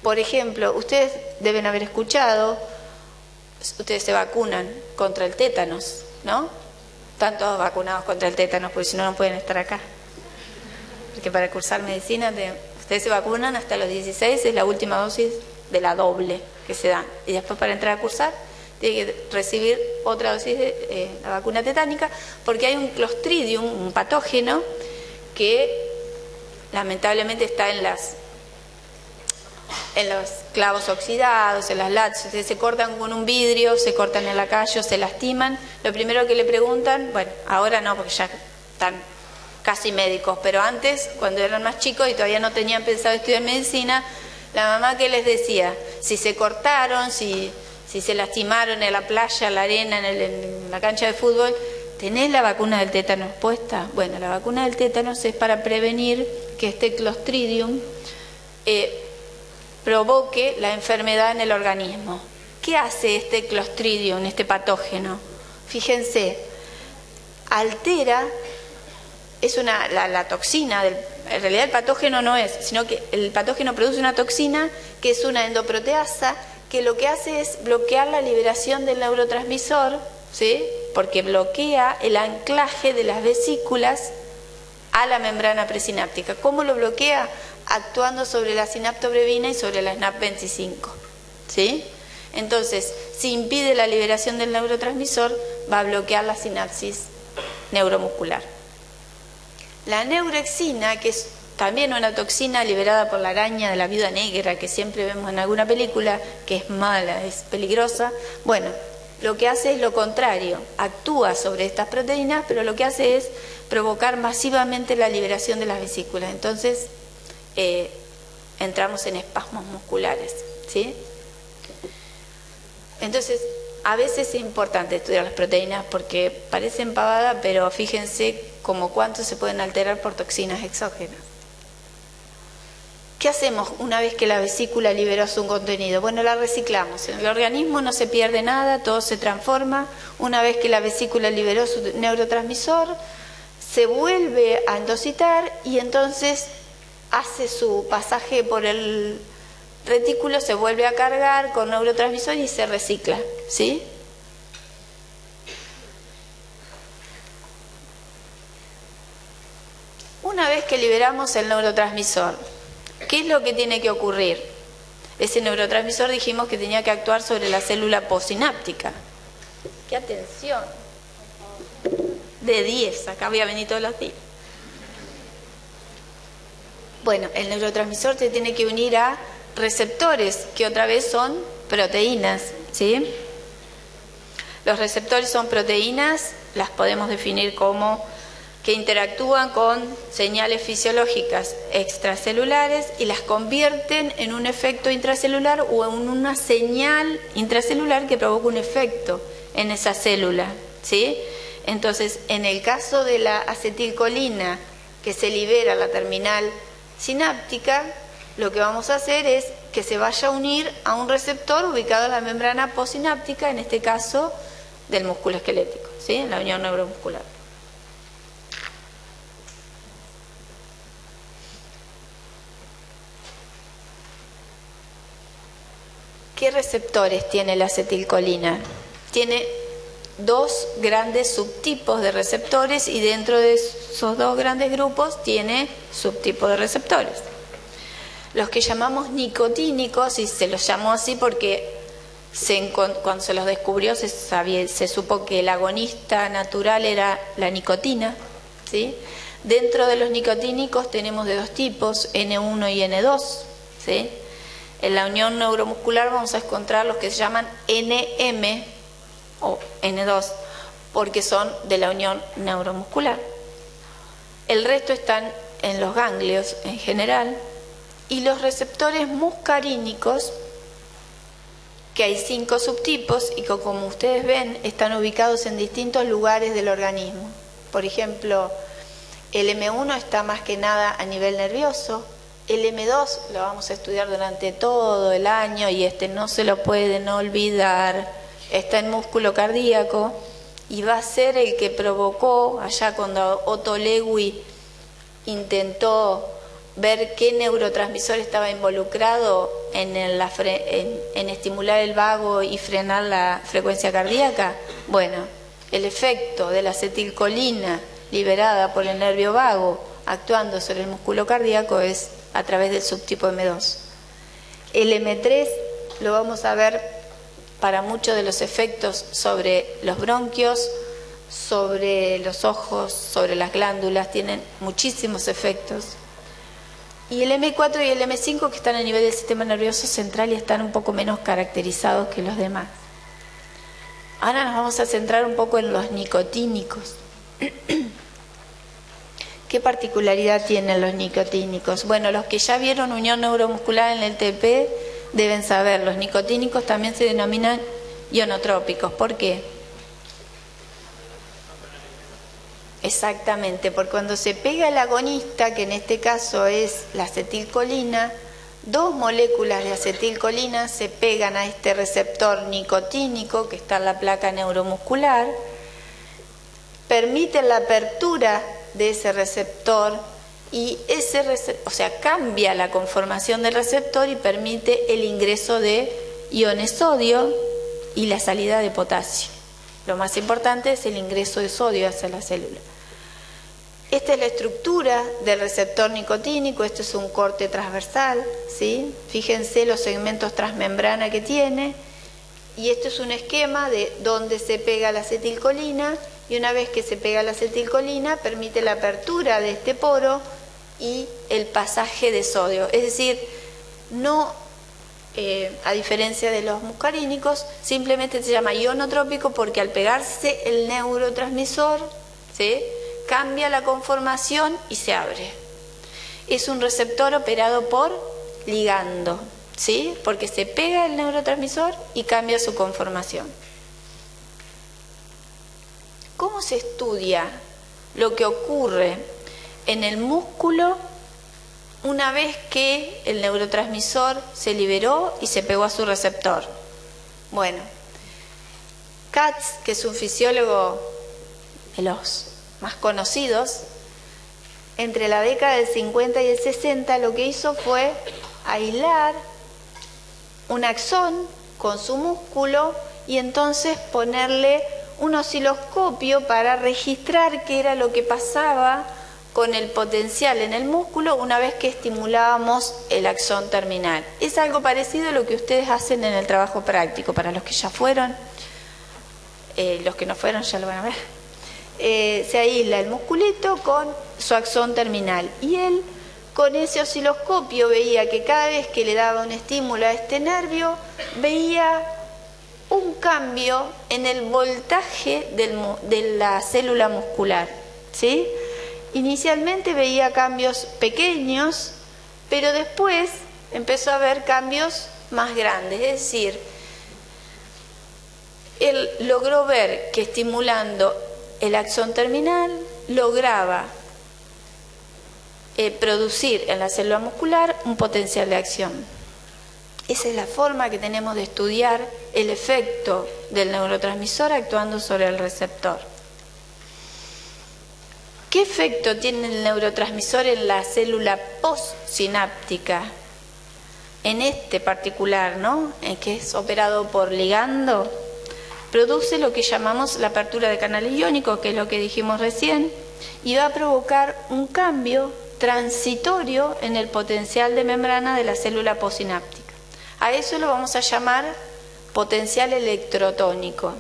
A: Por ejemplo, ustedes deben haber escuchado, ustedes se vacunan contra el tétanos, ¿no? Están todos vacunados contra el tétanos porque si no, no pueden estar acá. Porque para cursar medicina, ustedes se vacunan hasta los 16, es la última dosis de la doble que se dan. Y después para entrar a cursar, tiene que recibir otra dosis de la vacuna tetánica, porque hay un Clostridium, un patógeno, que lamentablemente está en los clavos oxidados, en las latas. Ustedes se cortan con un vidrio, se cortan el lacayo, se lastiman. Lo primero que le preguntan, bueno, ahora no, porque ya están casi médicos, pero antes, cuando eran más chicos y todavía no tenían pensado estudiar medicina, la mamá que les decía, si se cortaron, si se lastimaron en la playa, en la arena, en la cancha de fútbol, ¿tenés la vacuna del tétanos puesta? Bueno, la vacuna del tétanos es para prevenir que este Clostridium provoque la enfermedad en el organismo. ¿Qué hace este Clostridium, este patógeno? Fíjense, altera, es la toxina, en realidad el patógeno no es, sino que el patógeno produce una toxina que es una endoproteasa, que lo que hace es bloquear la liberación del neurotransmisor, ¿sí? Porque bloquea el anclaje de las vesículas a la membrana presináptica. ¿Cómo lo bloquea? Actuando sobre la sinaptobrevina y sobre la SNAP25, ¿sí? Entonces, si impide la liberación del neurotransmisor, va a bloquear la sinapsis neuromuscular. La neuroexina, que es también una toxina liberada por la araña de la viuda negra que siempre vemos en alguna película, que es mala, es peligrosa, bueno, lo que hace es lo contrario, actúa sobre estas proteínas, pero lo que hace es provocar masivamente la liberación de las vesículas. Entonces, entramos en espasmos musculares, ¿sí? Entonces, a veces es importante estudiar las proteínas porque parecen pavada, pero fíjense como cuánto se pueden alterar por toxinas exógenas. ¿Qué hacemos una vez que la vesícula liberó su contenido? Bueno, la reciclamos. En el organismo no se pierde nada, todo se transforma. Una vez que la vesícula liberó su neurotransmisor, se vuelve a endocitar y entonces hace su pasaje por el retículo, se vuelve a cargar con neurotransmisor y se recicla, ¿sí? Una vez que liberamos el neurotransmisor, ¿qué es lo que tiene que ocurrir? Ese neurotransmisor dijimos que tenía que actuar sobre la célula postsináptica. ¡Qué atención! De 10, acá voy a venir todos los días. Bueno, el neurotransmisor se tiene que unir a receptores, que otra vez son proteínas, ¿sí? Los receptores son proteínas, las podemos definir como que interactúan con señales fisiológicas extracelulares y las convierten en un efecto intracelular o en una señal intracelular que provoca un efecto en esa célula, ¿sí? Entonces, en el caso de la acetilcolina que se libera a la terminal sináptica, lo que vamos a hacer es que se vaya a unir a un receptor ubicado en la membrana postsináptica, en este caso del músculo esquelético, ¿sí? En la unión neuromuscular. ¿Qué receptores tiene la acetilcolina? Tiene dos grandes subtipos de receptores y dentro de esos dos grandes grupos tiene subtipos de receptores. Los que llamamos nicotínicos, y se los llamó así porque cuando se los descubrió se supo que el agonista natural era la nicotina, ¿sí? Dentro de los nicotínicos tenemos de dos tipos, N1 y N2, ¿sí? En la unión neuromuscular vamos a encontrar los que se llaman NM o N2, porque son de la unión neuromuscular. El resto están en los ganglios en general. Y los receptores muscarínicos, que hay 5 subtipos y que, como ustedes ven, están ubicados en distintos lugares del organismo. Por ejemplo, el M1 está más que nada a nivel nervioso. El M2 lo vamos a estudiar durante todo el año y no se lo pueden olvidar. Está en músculo cardíaco y va a ser el que provocó, allá cuando Otto Lewis intentó ver qué neurotransmisor estaba involucrado en estimular el vago y frenar la frecuencia cardíaca. Bueno, el efecto de la acetilcolina liberada por el nervio vago actuando sobre el músculo cardíaco es a través del subtipo M2. El M3 lo vamos a ver para muchos de los efectos sobre los bronquios, sobre los ojos, sobre las glándulas, tienen muchísimos efectos. Y el M4 y el M5 que están a nivel del sistema nervioso central y están un poco menos caracterizados que los demás. Ahora nos vamos a centrar un poco en los nicotínicos. ¿Qué particularidad tienen los nicotínicos? Bueno, los que ya vieron unión neuromuscular en el TP deben saber, los nicotínicos también se denominan ionotrópicos. ¿Por qué? Exactamente, porque cuando se pega el agonista, que en este caso es la acetilcolina, dos moléculas de acetilcolina se pegan a este receptor nicotínico que está en la placa neuromuscular, permiten la apertura de ese receptor y cambia la conformación del receptor y permite el ingreso de iones sodio y la salida de potasio. Lo más importante es el ingreso de sodio hacia la célula. Esta es la estructura del receptor nicotínico, esto es un corte transversal, ¿sí? Fíjense los segmentos transmembrana que tiene, y esto es un esquema de donde se pega la acetilcolina, y una vez que se pega la acetilcolina permite la apertura de este poro y el pasaje de sodio. Es decir, no, a diferencia de los muscarínicos, simplemente se llama ionotrópico porque al pegarse el neurotransmisor, ¿sí?, cambia la conformación y se abre. Es un receptor operado por ligando, ¿sí?, porque se pega el neurotransmisor y cambia su conformación. ¿Cómo se estudia lo que ocurre en el músculo una vez que el neurotransmisor se liberó y se pegó a su receptor? Bueno, Katz, que es un fisiólogo de los más conocidos, entre la década del 50 y el 60, lo que hizo fue aislar un axón con su músculo y entonces ponerle un osciloscopio para registrar qué era lo que pasaba con el potencial en el músculo una vez que estimulábamos el axón terminal. Es algo parecido a lo que ustedes hacen en el trabajo práctico. Para los que ya fueron, los que no fueron ya lo van a ver. Se aísla el musculito con su axón terminal y él con ese osciloscopio veía que cada vez que le daba un estímulo a este nervio veía un cambio en el voltaje de la célula muscular, ¿sí? Inicialmente veía cambios pequeños, pero después empezó a ver cambios más grandes, es decir, él logró ver que estimulando el axón terminal lograba producir en la célula muscular un potencial de acción. Esa es la forma que tenemos de estudiar el efecto del neurotransmisor actuando sobre el receptor. ¿Qué efecto tiene el neurotransmisor en la célula postsináptica? En este particular, ¿no? Que es operado por ligando, produce lo que llamamos la apertura de canales iónicos, que es lo que dijimos recién, y va a provocar un cambio transitorio en el potencial de membrana de la célula postsináptica. A eso lo vamos a llamar potencial electrotónico.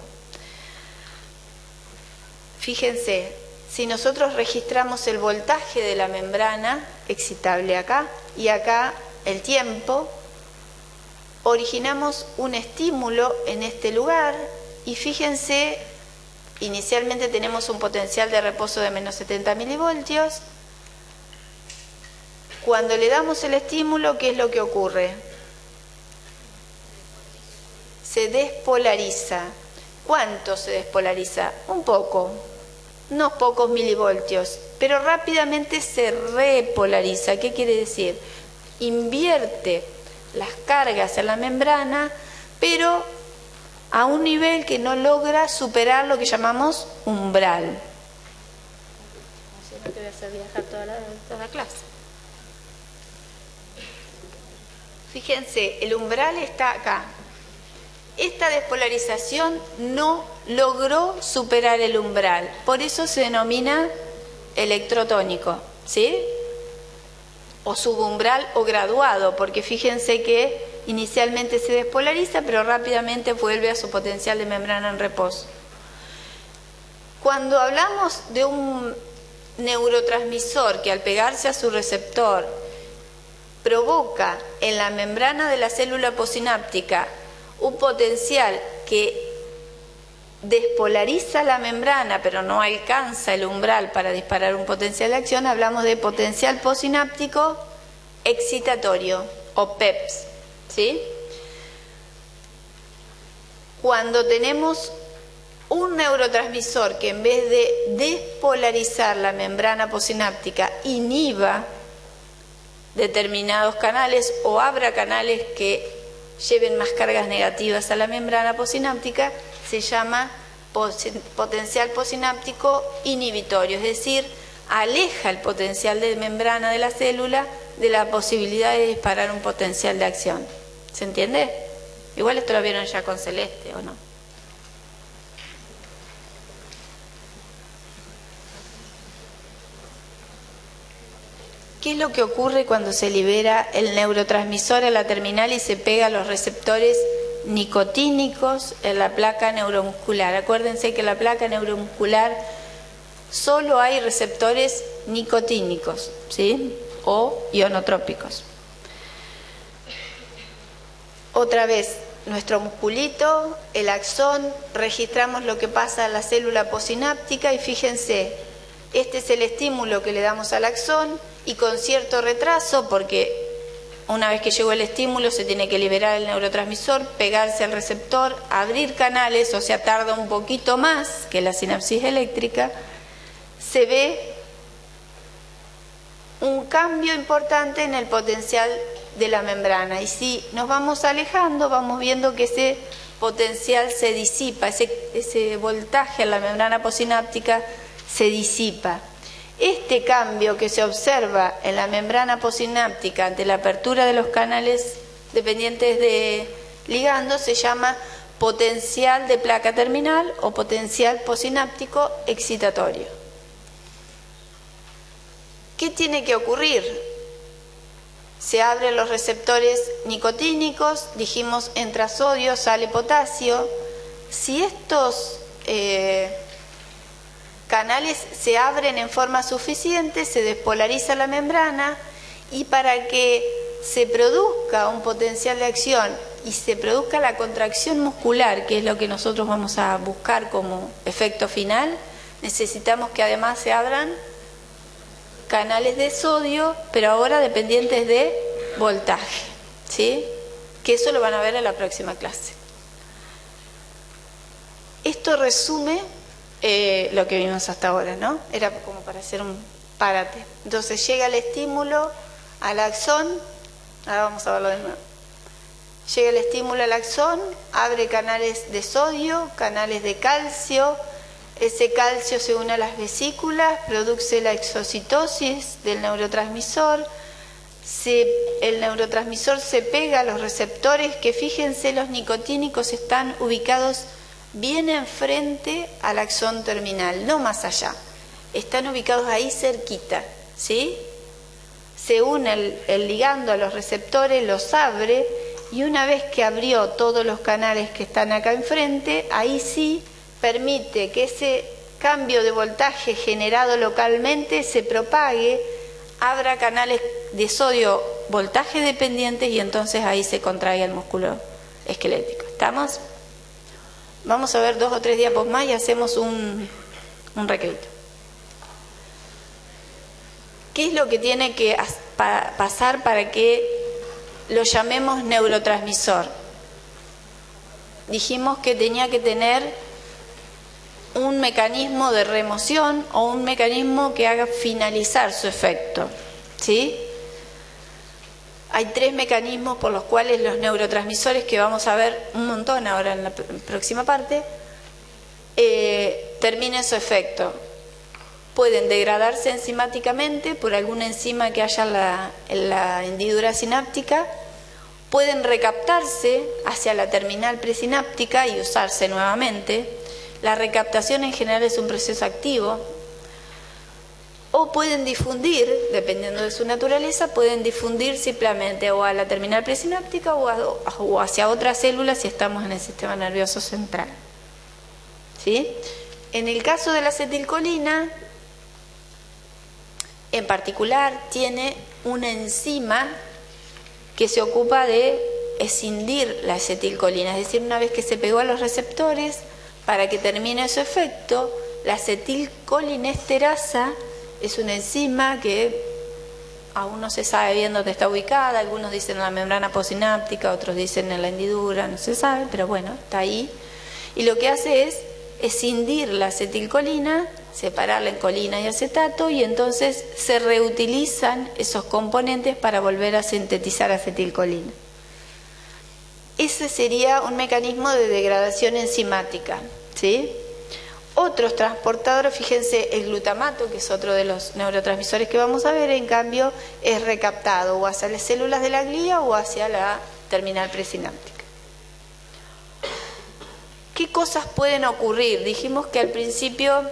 A: Fíjense, si nosotros registramos el voltaje de la membrana, excitable acá, y acá el tiempo, originamos un estímulo en este lugar, y fíjense, inicialmente tenemos un potencial de reposo de menos 70 milivoltios. Cuando le damos el estímulo, ¿qué es lo que ocurre? Se despolariza. ¿Cuánto se despolariza? Un poco, unos pocos milivoltios, pero rápidamente se repolariza. ¿Qué quiere decir? Invierte las cargas en la membrana, pero a un nivel que no logra superar lo que llamamos umbral. Así no te voy a hacer viajar toda la clase. Fíjense, el umbral está acá. Esta despolarización no logró superar el umbral, por eso se denomina electrotónico, ¿sí? O subumbral o graduado, porque fíjense que inicialmente se despolariza, pero rápidamente vuelve a su potencial de membrana en reposo. Cuando hablamos de un neurotransmisor que al pegarse a su receptor provoca en la membrana de la célula postsináptica un potencial que despolariza la membrana pero no alcanza el umbral para disparar un potencial de acción, hablamos de potencial postsináptico excitatorio o PEPS, ¿sí? Cuando tenemos un neurotransmisor que en vez de despolarizar la membrana postsináptica inhiba determinados canales o abra canales que lleven más cargas negativas a la membrana postsináptica, se llama potencial postsináptico inhibitorio, es decir, aleja el potencial de membrana de la célula de la posibilidad de disparar un potencial de acción. ¿Se entiende? Igual esto lo vieron ya con Celeste, ¿o no? ¿Qué es lo que ocurre cuando se libera el neurotransmisor a la terminal y se pega a los receptores nicotínicos en la placa neuromuscular? Acuérdense que en la placa neuromuscular solo hay receptores nicotínicos, ¿sí? O ionotrópicos. Otra vez, nuestro musculito, el axón, registramos lo que pasa en la célula postsináptica y fíjense, este es el estímulo que le damos al axón y con cierto retraso, porque una vez que llegó el estímulo se tiene que liberar el neurotransmisor, pegarse al receptor, abrir canales, o sea, tarda un poquito más que la sinapsis eléctrica, se ve un cambio importante en el potencial de la membrana. Y si nos vamos alejando, vamos viendo que ese potencial se disipa, ese voltaje en la membrana postsináptica se disipa. Este cambio que se observa en la membrana posináptica ante la apertura de los canales dependientes de ligando se llama potencial de placa terminal o potencial posináptico excitatorio. ¿Qué tiene que ocurrir? Se abren los receptores nicotínicos, dijimos entra sodio, sale potasio. Si estos canales se abren en forma suficiente, se despolariza la membrana y para que se produzca un potencial de acción y se produzca la contracción muscular, que es lo que nosotros vamos a buscar como efecto final, necesitamos que además se abran canales de sodio, pero ahora dependientes de voltaje, ¿sí? Que eso lo van a ver en la próxima clase. Esto resume lo que vimos hasta ahora, ¿no? Era como para hacer un párate. Entonces llega el estímulo al axón, ahora vamos a verlo de nuevo. Llega el estímulo al axón, abre canales de sodio, canales de calcio, ese calcio se une a las vesículas, produce la exocitosis del neurotransmisor, el neurotransmisor se pega a los receptores que, fíjense, los nicotínicos están ubicados bien enfrente al axón terminal, no más allá. Están ubicados ahí cerquita, ¿sí? Se une el ligando a los receptores, los abre, y una vez que abrió todos los canales que están acá enfrente, ahí sí permite que ese cambio de voltaje generado localmente se propague, abra canales de sodio voltaje dependientes y entonces ahí se contrae el músculo esquelético. ¿Estamos? Vamos a ver 2 o 3 diapos más y hacemos un recreo. ¿Qué es lo que tiene que pasar para que lo llamemos neurotransmisor? Dijimos que tenía que tener un mecanismo de remoción o un mecanismo que haga finalizar su efecto, ¿sí? Hay 3 mecanismos por los cuales los neurotransmisores, que vamos a ver un montón ahora en la próxima parte, terminen su efecto. Pueden degradarse enzimáticamente por alguna enzima que haya en la hendidura sináptica, pueden recaptarse hacia la terminal presináptica y usarse nuevamente. La recaptación en general es un proceso activo. O pueden difundir, dependiendo de su naturaleza, pueden difundir simplemente o a la terminal presináptica o hacia otras células si estamos en el sistema nervioso central. ¿Sí? En el caso de la acetilcolina, en particular, tiene una enzima que se ocupa de escindir la acetilcolina, es decir, una vez que se pegó a los receptores, para que termine su efecto, la acetilcolinesterasa es una enzima que aún no se sabe bien dónde está ubicada, algunos dicen en la membrana posináptica, otros dicen en la hendidura, no se sabe, pero bueno, está ahí. Y lo que hace es escindir la acetilcolina, separarla en colina y acetato, y entonces se reutilizan esos componentes para volver a sintetizar acetilcolina. Ese sería un mecanismo de degradación enzimática, ¿sí? Otros transportadores, fíjense, el glutamato, que es otro de los neurotransmisores que vamos a ver, en cambio, es recaptado o hacia las células de la glía o hacia la terminal presináptica. ¿Qué cosas pueden ocurrir? Dijimos que al principio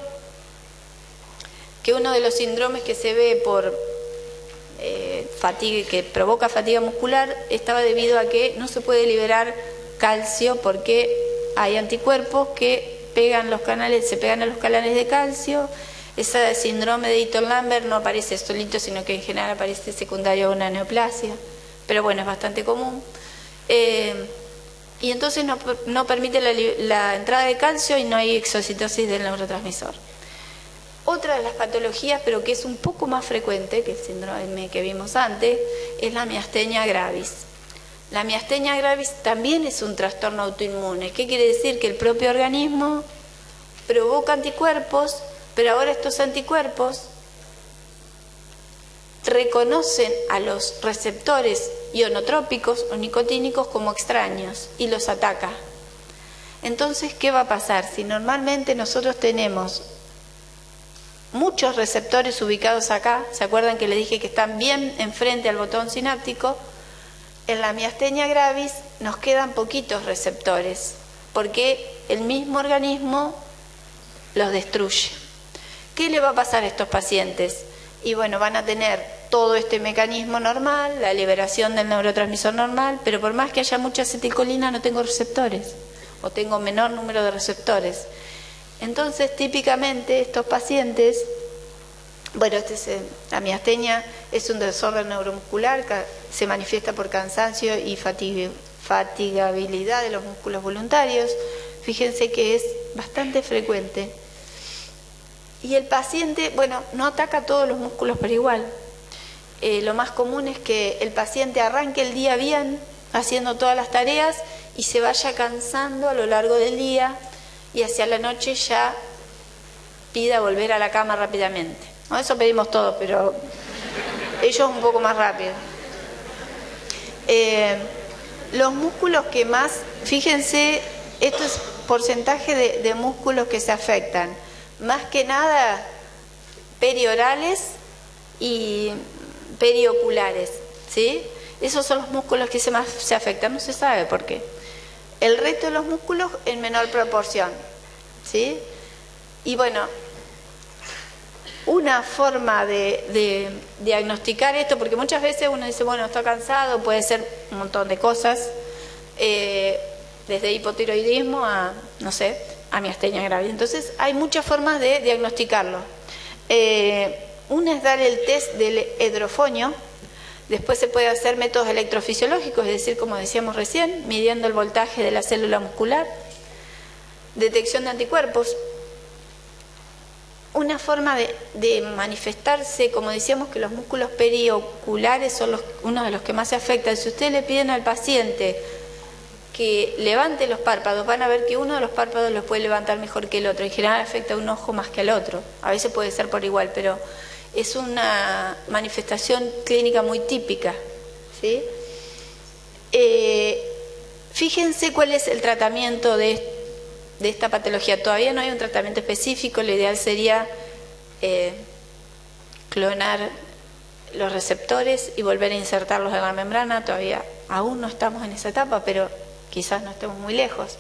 A: que uno de los síndromes que se ve por fatiga, que provoca fatiga muscular, estaba debido a que no se puede liberar calcio porque hay anticuerpos que se pegan a los canales de calcio. Ese síndrome de Eaton-Lambert no aparece solito, sino que en general aparece secundario a una neoplasia, pero bueno, es bastante común. Y entonces no permite la entrada de calcio y no hay exocitosis del neurotransmisor. Otra de las patologías, pero que es un poco más frecuente que el síndrome que vimos antes, es la miastenia gravis. La miastenia gravis también es un trastorno autoinmune. ¿Qué quiere decir? Que el propio organismo provoca anticuerpos, pero ahora estos anticuerpos reconocen a los receptores ionotrópicos o nicotínicos como extraños y los ataca. Entonces, ¿qué va a pasar? Si normalmente nosotros tenemos muchos receptores ubicados acá. ¿Se acuerdan que les dije que están bien enfrente al botón sináptico? En la miastenia gravis nos quedan poquitos receptores, porque el mismo organismo los destruye. ¿Qué le va a pasar a estos pacientes? Y bueno, van a tener todo este mecanismo normal, la liberación del neurotransmisor normal, pero por más que haya mucha acetilcolina no tengo receptores, o tengo menor número de receptores. Entonces, típicamente estos pacientes, bueno, la miastenia es un desorden neuromuscular que se manifiesta por cansancio y fatigabilidad de los músculos voluntarios. Fíjense que es bastante frecuente. Y el paciente, bueno, no ataca todos los músculos por igual. Lo más común es que el paciente arranque el día bien, haciendo todas las tareas, y se vaya cansando a lo largo del día, y hacia la noche ya pida volver a la cama rápidamente. No, eso pedimos todos, pero ellos un poco más rápido. Los músculos que más, fíjense, esto es porcentaje de músculos que se afectan. Más que nada periorales y perioculares, ¿sí? Esos son los músculos que más se afectan, no se sabe por qué. El resto de los músculos en menor proporción, ¿sí? Y bueno, una forma de diagnosticar esto, porque muchas veces uno dice, bueno, está cansado, puede ser un montón de cosas, desde hipotiroidismo a, no sé, a miastenia gravis. Entonces, hay muchas formas de diagnosticarlo. Una es dar el test del hidrofonio. Después se puede hacer métodos electrofisiológicos, es decir, como decíamos recién, midiendo el voltaje de la célula muscular. Detección de anticuerpos. Una forma de manifestarse, como decíamos, que los músculos perioculares son uno de los que más se afectan. Si ustedes le piden al paciente que levante los párpados, van a ver que uno de los párpados los puede levantar mejor que el otro. En general afecta a un ojo más que al otro. A veces puede ser por igual, pero es una manifestación clínica muy típica, ¿sí? Fíjense cuál es el tratamiento de esta patología. Todavía no hay un tratamiento específico. Lo ideal sería clonar los receptores y volver a insertarlos en la membrana. Todavía aún no estamos en esa etapa, pero quizás no estemos muy lejos.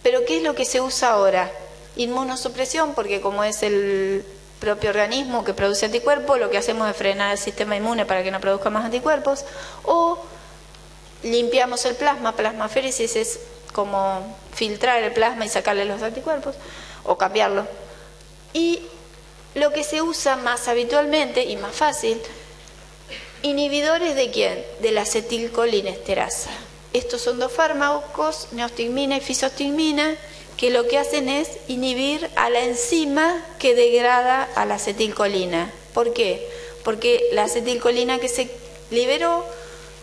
A: Pero ¿qué es lo que se usa ahora? Inmunosupresión, porque como es el propio organismo que produce anticuerpos, lo que hacemos es frenar el sistema inmune para que no produzca más anticuerpos, o limpiamos el plasma. Plasmaféresis es como filtrar el plasma y sacarle los anticuerpos, o cambiarlo. Y lo que se usa más habitualmente y más fácil, inhibidores ¿de quién? De la acetilcolinesterasa. Estos son dos fármacos, neostigmina y fisostigmina, que lo que hacen es inhibir a la enzima que degrada a la acetilcolina. ¿Por qué? Porque la acetilcolina que se liberó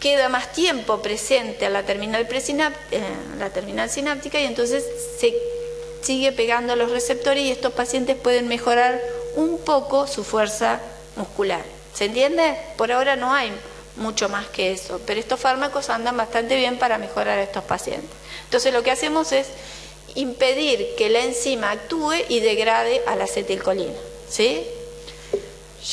A: queda más tiempo presente a la terminal sináptica y entonces se sigue pegando a los receptores y estos pacientes pueden mejorar un poco su fuerza muscular. ¿Se entiende? Por ahora no hay mucho más que eso, pero estos fármacos andan bastante bien para mejorar a estos pacientes. Entonces lo que hacemos es impedir que la enzima actúe y degrade a la acetilcolina, ¿sí?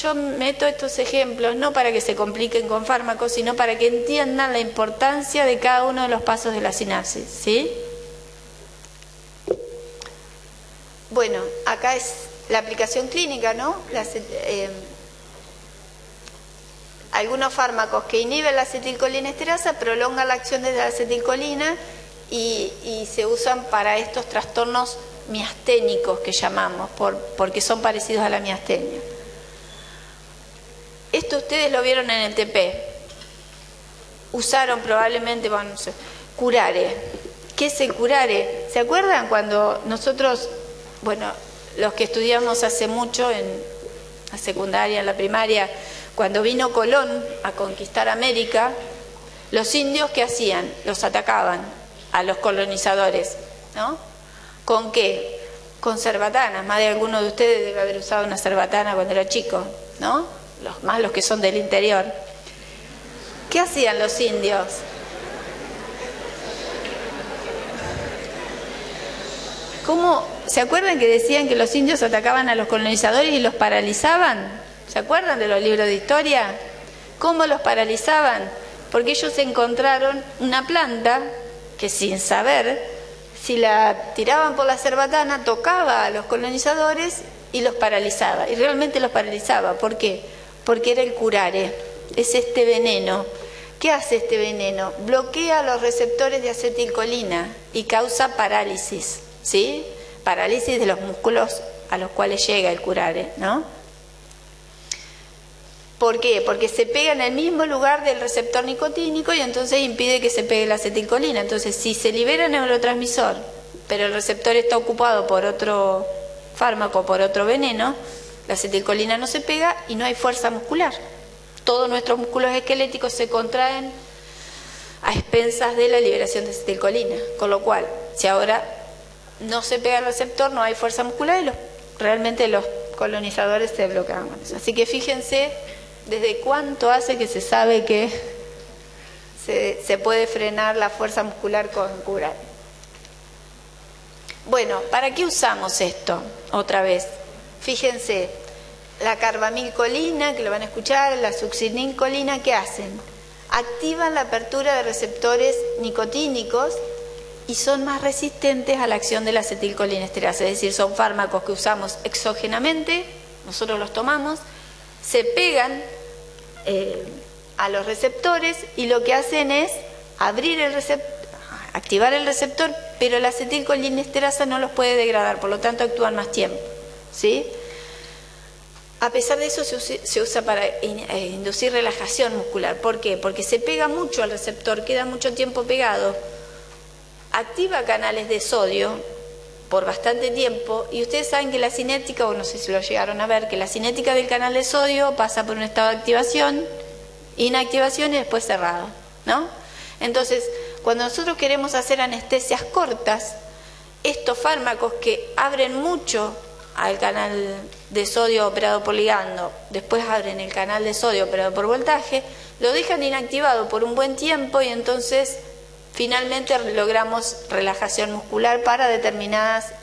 A: Yo meto estos ejemplos no para que se compliquen con fármacos, sino para que entiendan la importancia de cada uno de los pasos de la sinapsis, ¿sí? Bueno, acá es la aplicación clínica, ¿no? Algunos fármacos que inhiben la acetilcolinesterasa prolongan la acción de la acetilcolina y se usan para estos trastornos miasténicos que llamamos, porque son parecidos a la miastenia. Esto ustedes lo vieron en el TP. Usaron probablemente, bueno, no sé, curare. ¿Qué es el curare? ¿Se acuerdan cuando nosotros, bueno, los que estudiamos hace mucho en la secundaria, en la primaria, cuando vino Colón a conquistar América, los indios ¿qué hacían? Los atacaban a los colonizadores, ¿no? ¿Con qué? Con cerbatanas. Más de alguno de ustedes debe haber usado una cerbatana cuando era chico, ¿no? Más los que son del interior. ¿Qué hacían los indios? ¿Cómo? ¿Se acuerdan que decían que los indios atacaban a los colonizadores y los paralizaban? ¿Se acuerdan de los libros de historia? ¿Cómo los paralizaban? Porque ellos encontraron una planta que sin saber, si la tiraban por la cerbatana, tocaba a los colonizadores y los paralizaba. Y realmente los paralizaba. ¿Por qué? Porque era el curare, es este veneno. ¿Qué hace este veneno? Bloquea los receptores de acetilcolina y causa parálisis, ¿sí? Parálisis de los músculos a los cuales llega el curare, ¿no? ¿Por qué? Porque se pega en el mismo lugar del receptor nicotínico y entonces impide que se pegue la acetilcolina. Entonces, si se libera el neurotransmisor, pero el receptor está ocupado por otro fármaco, por otro veneno, la acetilcolina no se pega y no hay fuerza muscular. Todos nuestros músculos esqueléticos se contraen a expensas de la liberación de acetilcolina. Con lo cual, si ahora no se pega el receptor, no hay fuerza muscular y realmente los colonizadores se bloquean con eso. Así que fíjense desde cuánto hace que se sabe que se puede frenar la fuerza muscular con curare. Bueno, ¿para qué usamos esto? Otra vez, fíjense, la carbamilcolina, que lo van a escuchar, la succinilcolina, ¿qué hacen? Activan la apertura de receptores nicotínicos y son más resistentes a la acción de la acetilcolinesterasa, es decir, son fármacos que usamos exógenamente, nosotros los tomamos, se pegan a los receptores y lo que hacen es abrir el receptor, activar el receptor, pero la acetilcolinesterasa no los puede degradar, por lo tanto actúan más tiempo, ¿sí? A pesar de eso se usa para inducir relajación muscular. ¿Por qué? Porque se pega mucho al receptor, queda mucho tiempo pegado, activa canales de sodio por bastante tiempo y ustedes saben que la cinética, o no sé si lo llegaron a ver, que la cinética del canal de sodio pasa por un estado de activación, inactivación y después cerrado, ¿no? Entonces, cuando nosotros queremos hacer anestesias cortas, estos fármacos que abren mucho al canal de sodio operado por ligando, después abren el canal de sodio operado por voltaje, lo dejan inactivado por un buen tiempo y entonces finalmente logramos relajación muscular para determinadas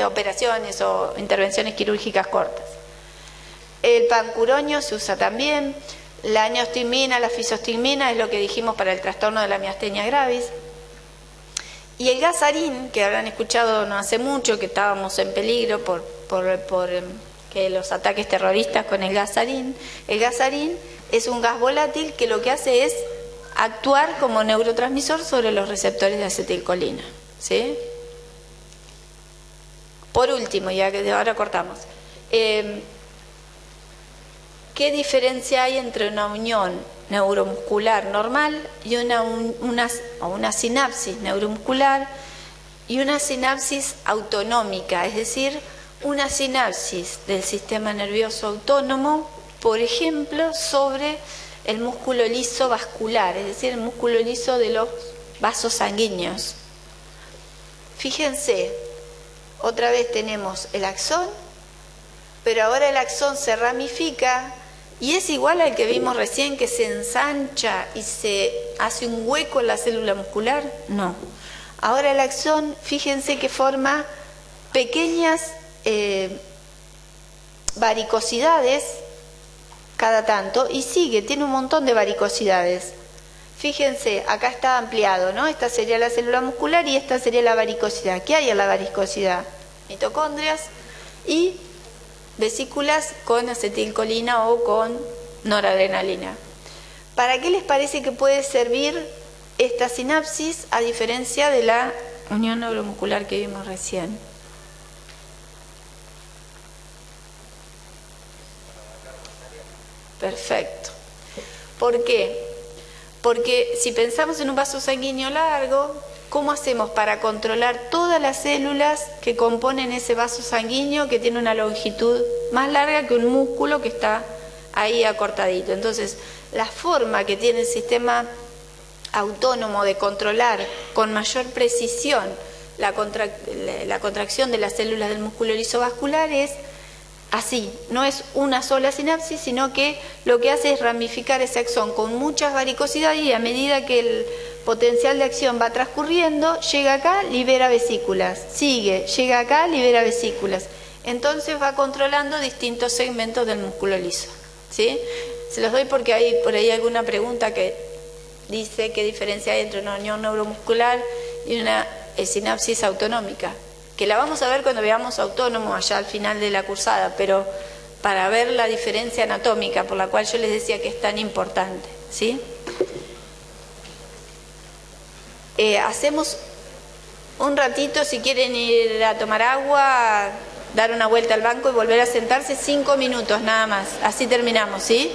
A: operaciones o intervenciones quirúrgicas cortas. El pancuronio se usa también, la neostigmina, la fisostigmina es lo que dijimos para el trastorno de la miastenia gravis. Y el gasarín, que habrán escuchado no hace mucho, que estábamos en peligro por que los ataques terroristas con el gasarín es un gas volátil que lo que hace es actuar como neurotransmisor sobre los receptores de acetilcolina, ¿sí? Por último, ya que de ahora cortamos, ¿qué diferencia hay entre una unión neuromuscular normal y una sinapsis neuromuscular y una sinapsis autonómica? Es decir, una sinapsis del sistema nervioso autónomo, por ejemplo, sobre el músculo liso vascular, es decir, el músculo liso de los vasos sanguíneos. Fíjense, otra vez tenemos el axón, pero ahora el axón se ramifica y es igual al que vimos recién, que se ensancha y se hace un hueco en la célula muscular. No. Ahora el axón, fíjense que forma pequeñas varicosidades cada tanto y tiene un montón de varicosidades. Fíjense, acá está ampliado, ¿no? Esta sería la célula muscular y esta sería la varicosidad. ¿Qué hay en la varicosidad? Mitocondrias y vesículas con acetilcolina o con noradrenalina. ¿Para qué les parece que puede servir esta sinapsis a diferencia de la unión neuromuscular que vimos recién? Perfecto. ¿Por qué? Porque si pensamos en un vaso sanguíneo largo, ¿cómo hacemos para controlar todas las células que componen ese vaso sanguíneo que tiene una longitud más larga que un músculo que está ahí acortadito? Entonces, la forma que tiene el sistema autónomo de controlar con mayor precisión la contracción de las células del músculo liso vascular es así, no es una sola sinapsis, sino que lo que hace es ramificar ese axón con muchas varicosidades y a medida que el potencial de acción va transcurriendo, llega acá, libera vesículas, sigue, llega acá, libera vesículas. Entonces va controlando distintos segmentos del músculo liso, ¿sí? Se los doy porque hay por ahí alguna pregunta que dice qué diferencia hay entre una unión neuromuscular y una sinapsis autonómica, que la vamos a ver cuando veamos autónomo allá al final de la cursada, pero para ver la diferencia anatómica por la cual yo les decía que es tan importante, ¿sí? Hacemos un ratito, si quieren ir a tomar agua, dar una vuelta al banco y volver a sentarse, 5 minutos nada más, así terminamos, ¿sí?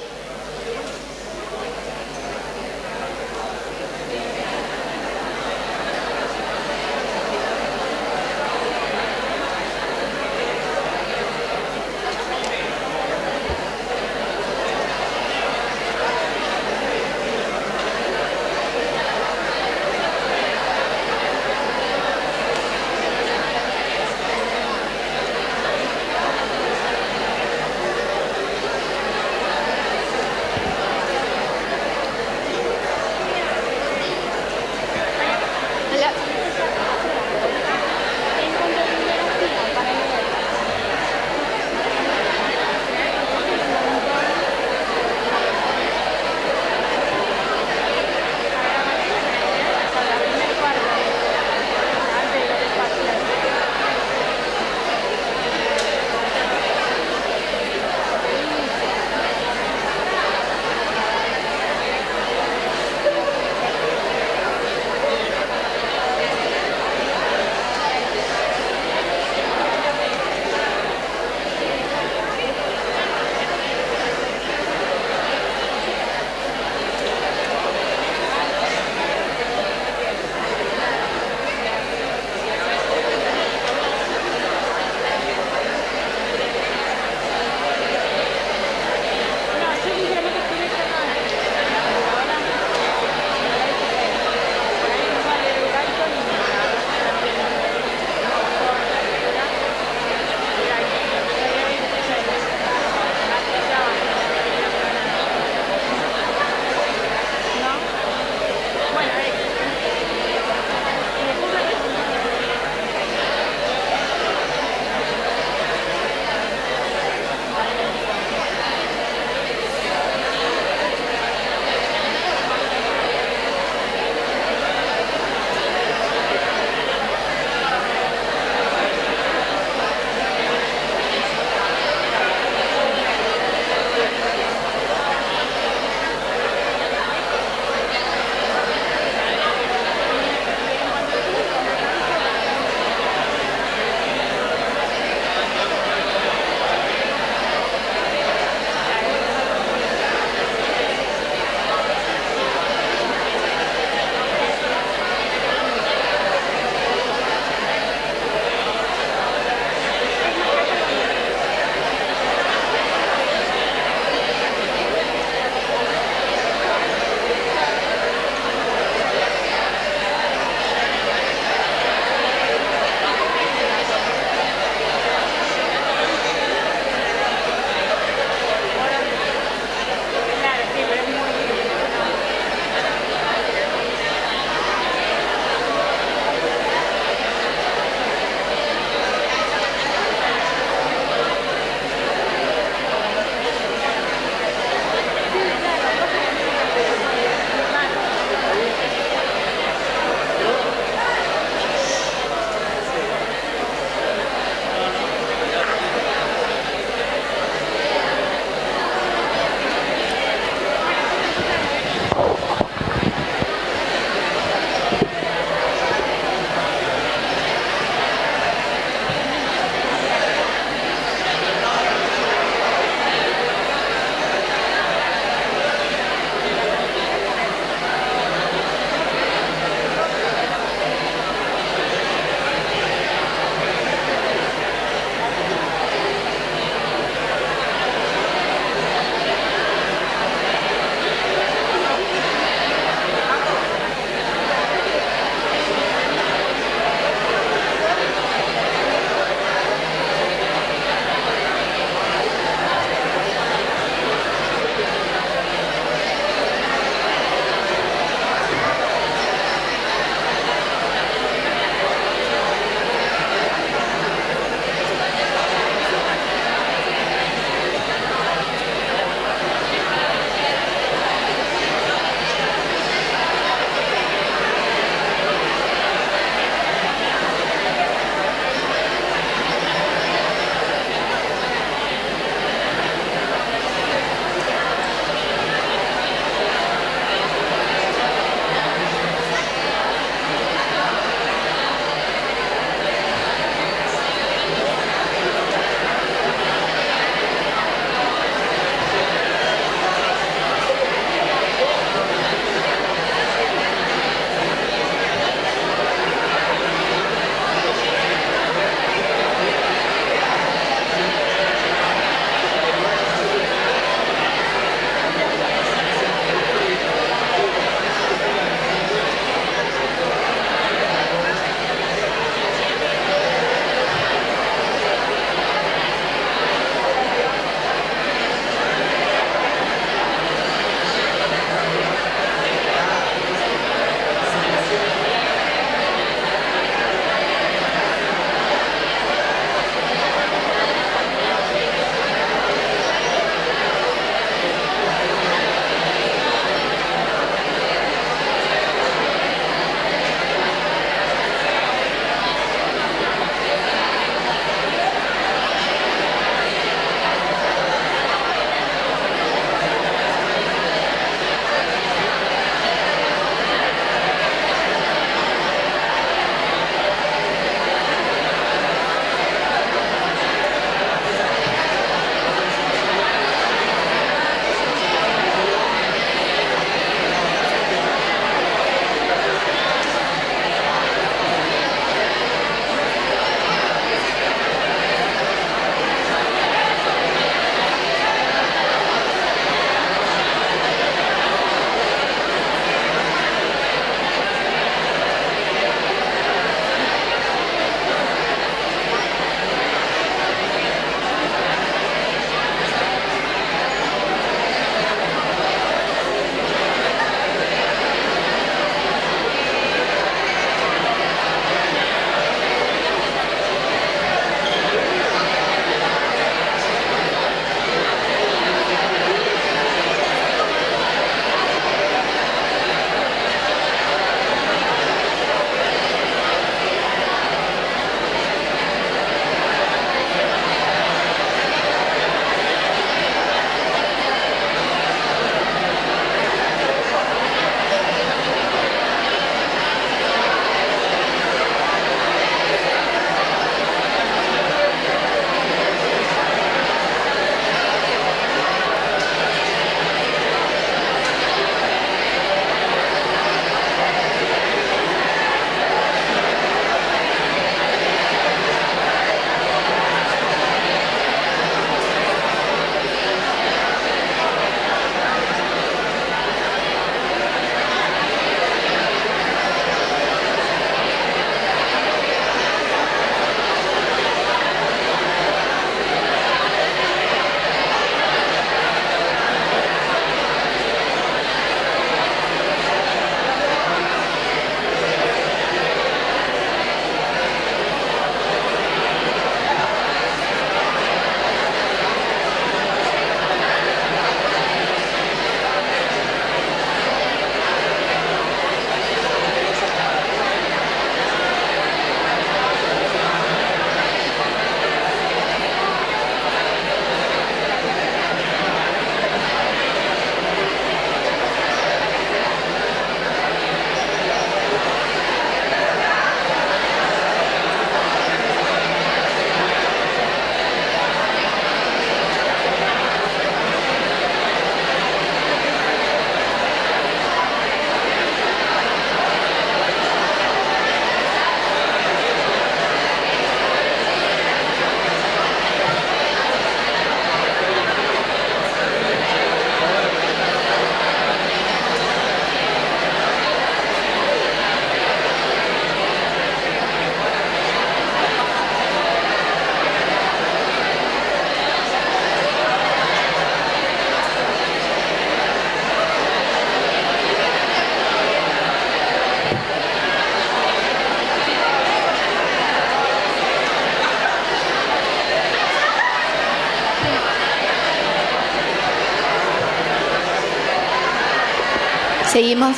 A: Seguimos.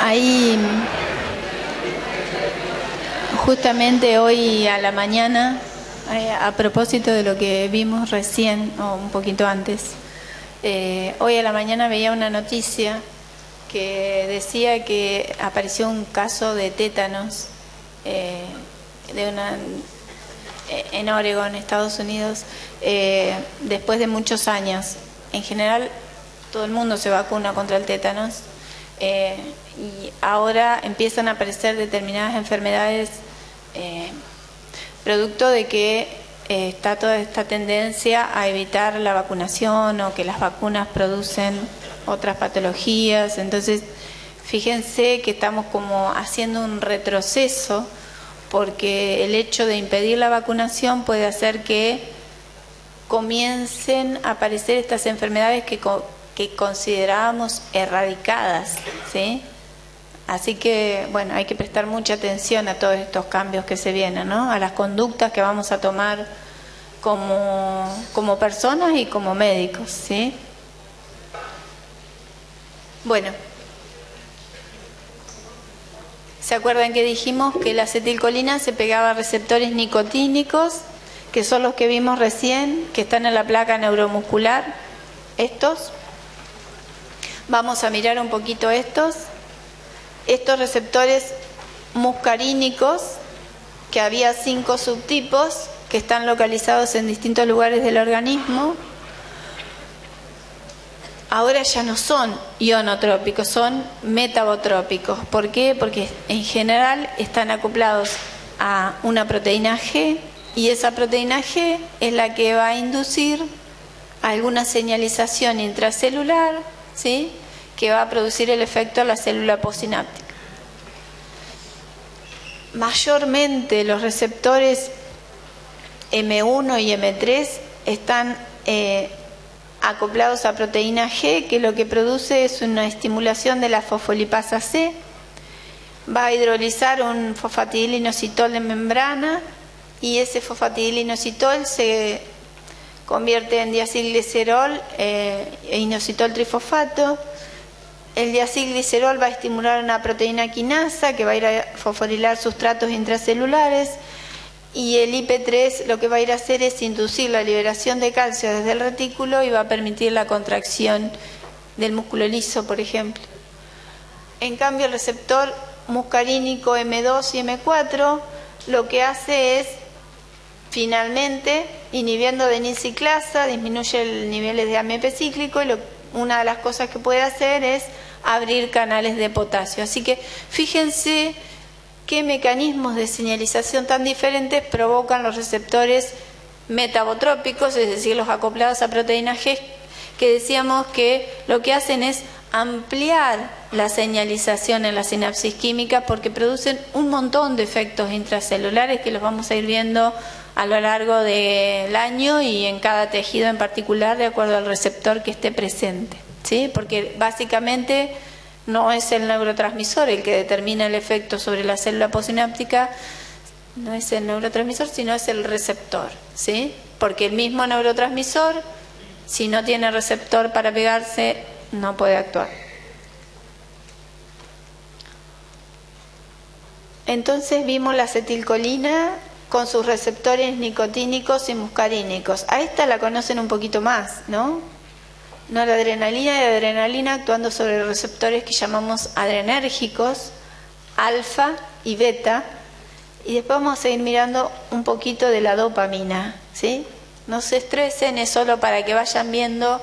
A: Ahí, justamente hoy a la mañana, a propósito de lo que vimos recién, o un poquito antes, hoy a la mañana veía una noticia que decía que apareció un caso de tétanos en Oregon, Estados Unidos, después de muchos años. En general, todo el mundo se vacuna contra el tétanos. Y ahora empiezan a aparecer determinadas enfermedades producto de que está toda esta tendencia a evitar la vacunación o que las vacunas producen otras patologías. Entonces, fíjense que estamos como haciendo un retroceso porque el hecho de impedir la vacunación puede hacer que comiencen a aparecer estas enfermedades que considerábamos erradicadas, ¿sí? Así que, bueno, hay que prestar mucha atención a todos estos cambios que se vienen, ¿no? A las conductas que vamos a tomar como personas y como médicos, ¿sí? Bueno, ¿se acuerdan que dijimos que la acetilcolina se pegaba a receptores nicotínicos, que son los que vimos recién, que están en la placa neuromuscular? Estos. Vamos a mirar un poquito estos receptores muscarínicos, que había 5 subtipos que están localizados en distintos lugares del organismo. Ahora ya no son ionotrópicos, son metabotrópicos. ¿Por qué? Porque en general están acoplados a una proteína G, y esa proteína G es la que va a inducir alguna señalización intracelular, ¿sí?, que va a producir el efecto en la célula postsináptica. Mayormente los receptores M1 y M3 están acoplados a proteína G, que lo que produce es una estimulación de la fosfolipasa C. Va a hidrolizar un fosfatidilinositol de membrana, y ese fosfatidilinositol se convierte en diacilglicerol e inositol trifosfato. El diacilglicerol va a estimular una proteína quinasa que va a ir a fosforilar sustratos intracelulares, y el IP3 lo que va a ir a hacer es inducir la liberación de calcio desde el retículo y va a permitir la contracción del músculo liso, por ejemplo. En cambio, el receptor muscarínico M2 y M4 lo que hace es, finalmente, inhibiendo adenisiclasa, disminuye el niveles de AMP cíclico, y una de las cosas que puede hacer es abrir canales de potasio. Así que fíjense qué mecanismos de señalización tan diferentes provocan los receptores metabotrópicos, es decir, los acoplados a proteína G, que decíamos que lo que hacen es ampliar la señalización en la sinapsis química, porque producen un montón de efectos intracelulares que los vamos a ir viendo a lo largo del año y en cada tejido en particular, de acuerdo al receptor que esté presente, ¿sí? Porque básicamente no es el neurotransmisor el que determina el efecto sobre la célula postsináptica, no es el neurotransmisor, sino es el receptor, ¿sí? Porque el mismo neurotransmisor, si no tiene receptor para pegarse, no puede actuar. Entonces vimos la acetilcolina con sus receptores nicotínicos y muscarínicos. A esta la conocen un poquito más, ¿no? Noradrenalina y adrenalina actuando sobre receptores que llamamos adrenérgicos, alfa y beta. Y después vamos a seguir mirando un poquito de la dopamina, ¿sí? No se estresen, es solo para que vayan viendo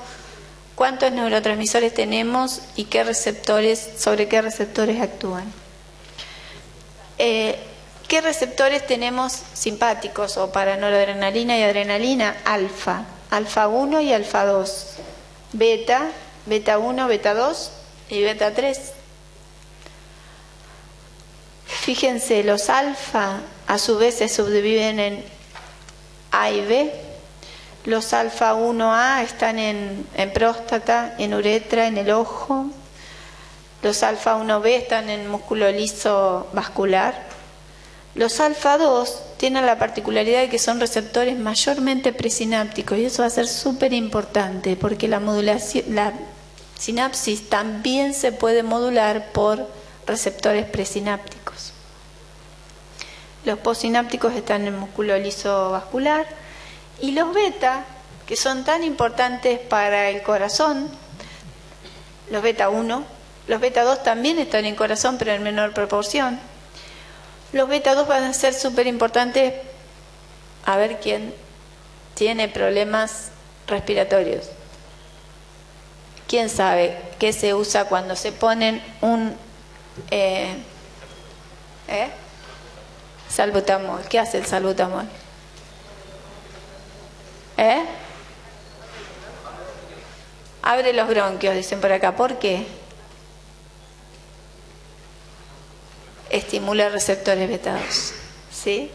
A: cuántos neurotransmisores tenemos y qué receptores, sobre qué receptores actúan. ¿Qué receptores tenemos simpáticos o para noradrenalina y adrenalina? Alfa, alfa 1 y alfa 2, beta, beta 1, beta 2 y beta 3. Fíjense, los alfa a su vez se subdividen en A y B. Los alfa 1A están en próstata, en uretra, en el ojo. Los alfa 1B están en músculo liso vascular. Los alfa 2 tienen la particularidad de que son receptores mayormente presinápticos y eso va a ser súper importante porque la sinapsis también se puede modular por receptores presinápticos. Los postsinápticos están en el músculo liso vascular y los beta, que son tan importantes para el corazón, los beta 1, los beta 2 también están en corazón pero en menor proporción. Los beta 2 van a ser súper importantes a ver quién tiene problemas respiratorios. ¿Quién sabe qué se usa cuando se ponen un salbutamol? ¿Qué hace el salbutamol? Abre los bronquios, dicen por acá. ¿Por qué? Estimula receptores beta 2, ¿sí?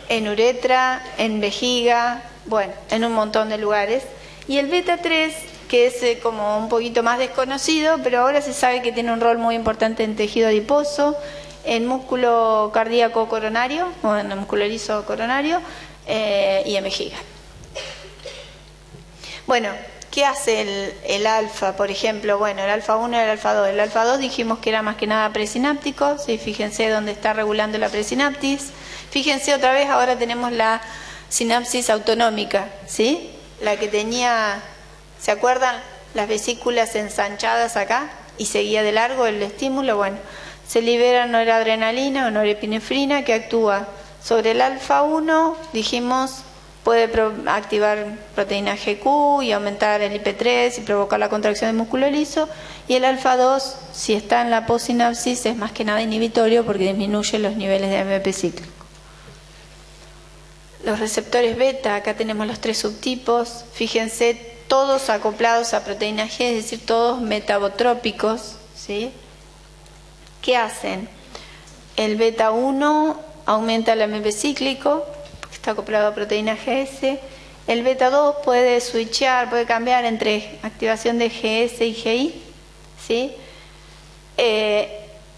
A: En uretra, en vejiga, bueno, en un montón de lugares. Y el beta 3, que es como un poquito más desconocido, pero ahora se sabe que tiene un rol muy importante en tejido adiposo, en músculo cardíaco coronario, o en el músculo liso coronario, y en vejiga. Bueno, ¿qué hace el alfa, por ejemplo? Bueno, el alfa 1 y el alfa 2. El alfa 2 dijimos que era más que nada presináptico, ¿sí? Fíjense dónde está regulando la presinaptis. Fíjense otra vez, ahora tenemos la sinapsis autonómica, ¿sí? La que tenía, ¿se acuerdan? Las vesículas ensanchadas acá y seguía de largo el estímulo. Bueno, se libera noradrenalina o norepinefrina que actúa sobre el alfa 1, dijimos, puede activar proteína GQ y aumentar el IP3 y provocar la contracción del músculo liso. Y el alfa 2, si está en la postsinapsis, es más que nada inhibitorio porque disminuye los niveles de AMP cíclico. Los receptores beta, acá tenemos los 3 subtipos. Fíjense, todos acoplados a proteína G, es decir, todos metabotrópicos, ¿sí? ¿Qué hacen? El beta 1 aumenta el AMP cíclico, está acoplado a proteína GS. El beta 2 puede switchear, puede cambiar entre activación de GS y GI, ¿sí?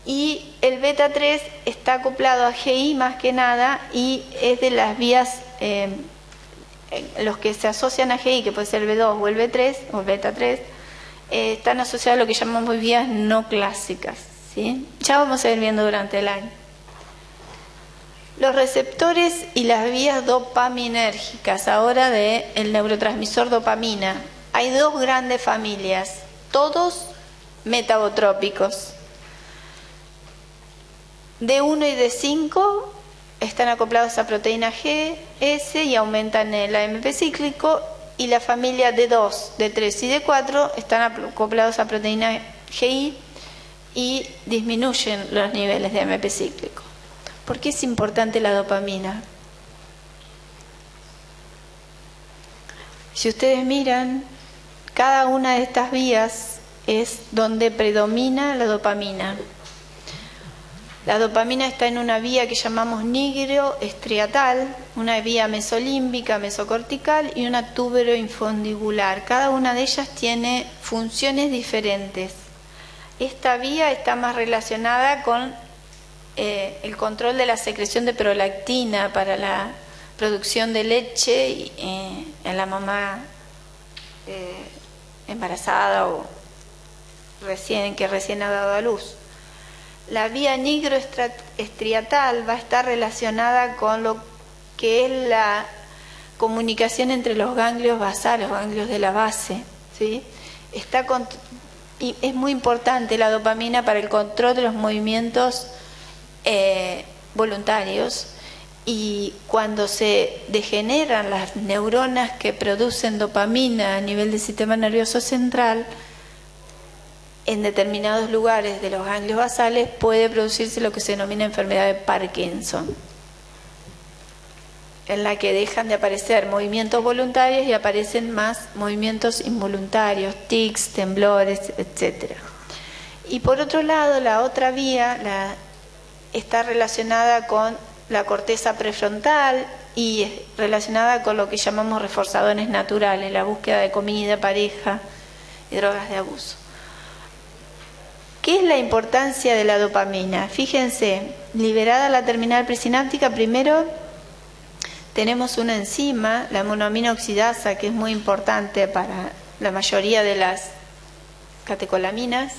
A: Y el beta 3 está acoplado a GI más que nada y es de las vías, los que se asocian a GI, que puede ser el B2 o el B3 o el beta 3, están asociados a lo que llamamos vías no clásicas, ¿sí? Ya vamos a ir viendo durante el año. Los receptores y las vías dopaminérgicas ahora del neurotransmisor dopamina. Hay dos grandes familias, todos metabotrópicos. D1 y D5 están acoplados a proteína GS y aumentan el AMP cíclico, y la familia D2, D3 y D4 están acoplados a proteína GI y disminuyen los niveles de AMP cíclico. ¿Por qué es importante la dopamina? Si ustedes miran, cada una de estas vías es donde predomina la dopamina. La dopamina está en una vía que llamamos nigroestriatal, una vía mesolímbica, mesocortical y una tuberoinfundibular. Cada una de ellas tiene funciones diferentes. Esta vía está más relacionada con el control de la secreción de prolactina para la producción de leche en la mamá embarazada o que recién ha dado a luz. La vía nigroestriatal va a estar relacionada con lo que es la comunicación entre los ganglios basales, los ganglios de la base, ¿sí? Y es muy importante la dopamina para el control de los movimientos voluntarios, y cuando se degeneran las neuronas que producen dopamina a nivel del sistema nervioso central, en determinados lugares de los ganglios basales puede producirse lo que se denomina enfermedad de Parkinson, en la que dejan de aparecer movimientos voluntarios y aparecen más movimientos involuntarios, tics, temblores, etc. Y por otro lado, la otra vía está relacionada con la corteza prefrontal y relacionada con lo que llamamos reforzadores naturales, la búsqueda de comida, pareja y drogas de abuso. ¿Qué es la importancia de la dopamina? Fíjense, liberada la terminal presináptica, primero tenemos una enzima, la monoamina oxidasa, que es muy importante para la mayoría de las catecolaminas,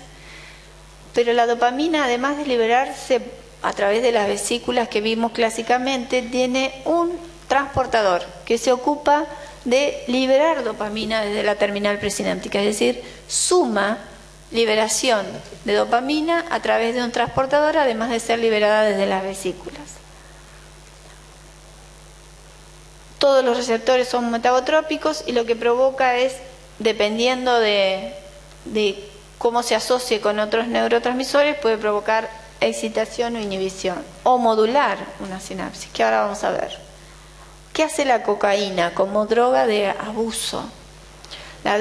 A: pero la dopamina, además de liberarse a través de las vesículas que vimos clásicamente, tiene un transportador que se ocupa de liberar dopamina desde la terminal presináptica, es decir, suma liberación de dopamina a través de un transportador, además de ser liberada desde las vesículas. Todos los receptores son metabotrópicos y lo que provoca es, dependiendo de cómo se asocie con otros neurotransmisores, puede provocar excitación o inhibición o modular una sinapsis, que ahora vamos a ver. ¿Qué hace la cocaína como droga de abuso? La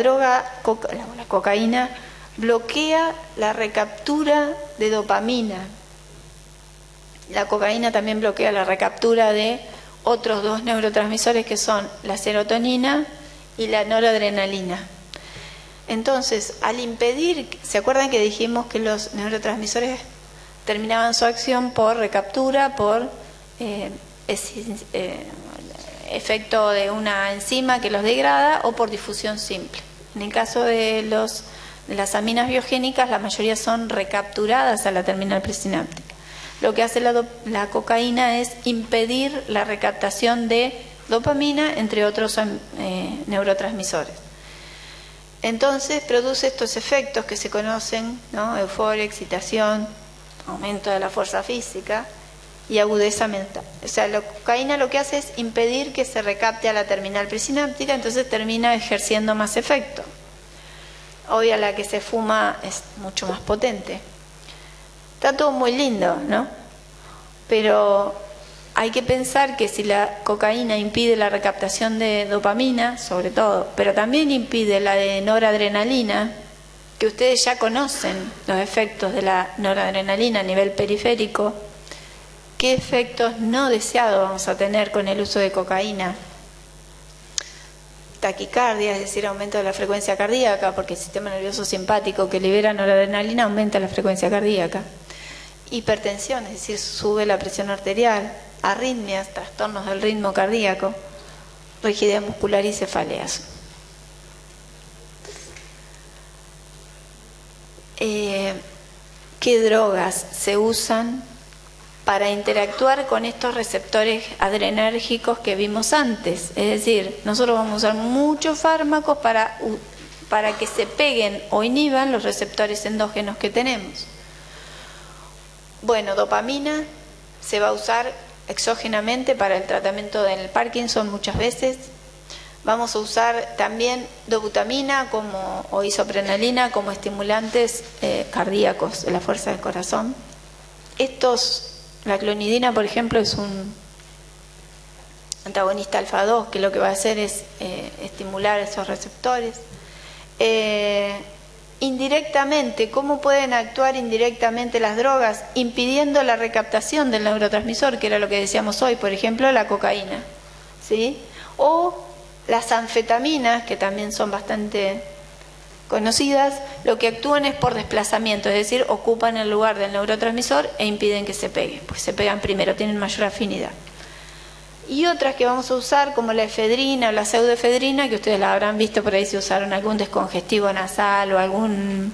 A: cocaína bloquea la recaptura de dopamina. La cocaína también bloquea la recaptura de otros dos neurotransmisores que son la serotonina y la noradrenalina. Entonces, al impedir, ¿se acuerdan que dijimos que los neurotransmisores terminaban su acción por recaptura, por efecto de una enzima que los degrada o por difusión simple? En el caso de las aminas biogénicas, la mayoría son recapturadas a la terminal presináptica. Lo que hace la cocaína es impedir la recaptación de dopamina, entre otros neurotransmisores. Entonces produce estos efectos que se conocen, ¿no? Euforia, excitación, aumento de la fuerza física y agudeza mental. O sea, la cocaína lo que hace es impedir que se recapte a la terminal presináptica, entonces termina ejerciendo más efecto. Hoy a la que se fuma es mucho más potente. Está todo muy lindo, ¿no? Pero hay que pensar que si la cocaína impide la recaptación de dopamina, sobre todo, pero también impide la de noradrenalina, que ustedes ya conocen los efectos de la noradrenalina a nivel periférico, ¿qué efectos no deseados vamos a tener con el uso de cocaína? Taquicardia, es decir, aumento de la frecuencia cardíaca, porque el sistema nervioso simpático que libera noradrenalina aumenta la frecuencia cardíaca. Hipertensión, es decir, sube la presión arterial. Arritmias, trastornos del ritmo cardíaco, rigidez muscular y cefaleas. ¿Qué drogas se usan para interactuar con estos receptores adrenérgicos que vimos antes? Es decir, nosotros vamos a usar muchos fármacos para que se peguen o inhiban los receptores endógenos que tenemos. Bueno, dopamina se va a usar exógenamente para el tratamiento del Parkinson muchas veces. Vamos a usar también dobutamina o isoprenalina como estimulantes cardíacos de la fuerza del corazón. La clonidina, por ejemplo, es un antagonista alfa-2 que lo que va a hacer es estimular esos receptores. Indirectamente, ¿cómo pueden actuar indirectamente las drogas? Impidiendo la recaptación del neurotransmisor, que era lo que decíamos hoy, por ejemplo, la cocaína, ¿sí? O las anfetaminas, que también son bastante conocidas, lo que actúan es por desplazamiento, es decir, ocupan el lugar del neurotransmisor e impiden que se pegue, pues se pegan primero, tienen mayor afinidad. Y otras que vamos a usar, como la efedrina o la pseudoefedrina, que ustedes la habrán visto por ahí si usaron algún descongestivo nasal o algún,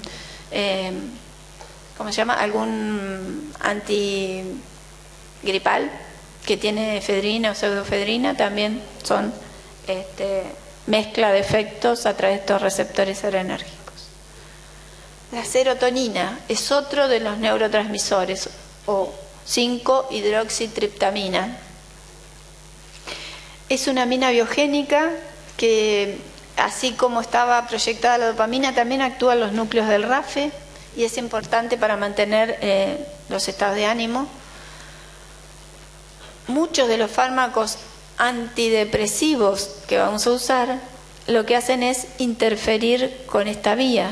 A: ¿cómo se llama? Algún antigripal que tiene efedrina o pseudoefedrina, también son mezcla de efectos a través de estos receptores adrenérgicos. La serotonina es otro de los neurotransmisores, o 5-hidroxitriptamina. Es una amina biogénica que, así como estaba proyectada la dopamina, también actúa en los núcleos del RAFE y es importante para mantener los estados de ánimo. Muchos de los fármacos antidepresivos que vamos a usar lo que hacen es interferir con esta vía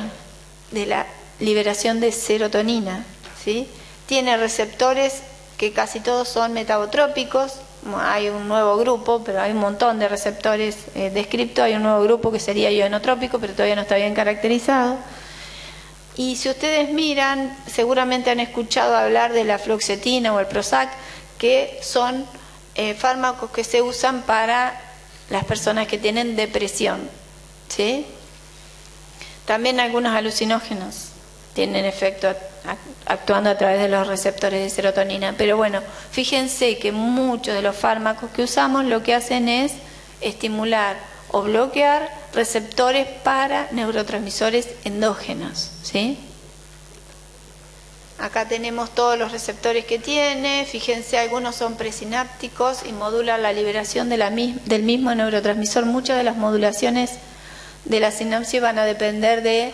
A: de la liberación de serotonina, ¿sí? Tiene receptores que casi todos son metabotrópicos. Hay un nuevo grupo, pero hay un montón de receptores descriptos. Hay un nuevo grupo que sería ionotrópico, pero todavía no está bien caracterizado. Y si ustedes miran, seguramente han escuchado hablar de la fluoxetina o el Prozac, que son fármacos que se usan para las personas que tienen depresión, ¿sí? También algunos alucinógenos tienen efecto actuando a través de los receptores de serotonina. Pero bueno, fíjense que muchos de los fármacos que usamos lo que hacen es estimular o bloquear receptores para neurotransmisores endógenos, ¿sí? Acá tenemos todos los receptores que tiene. Fíjense, algunos son presinápticos y modulan la liberación del mismo neurotransmisor. Muchas de las modulaciones de la sinapsis van a depender de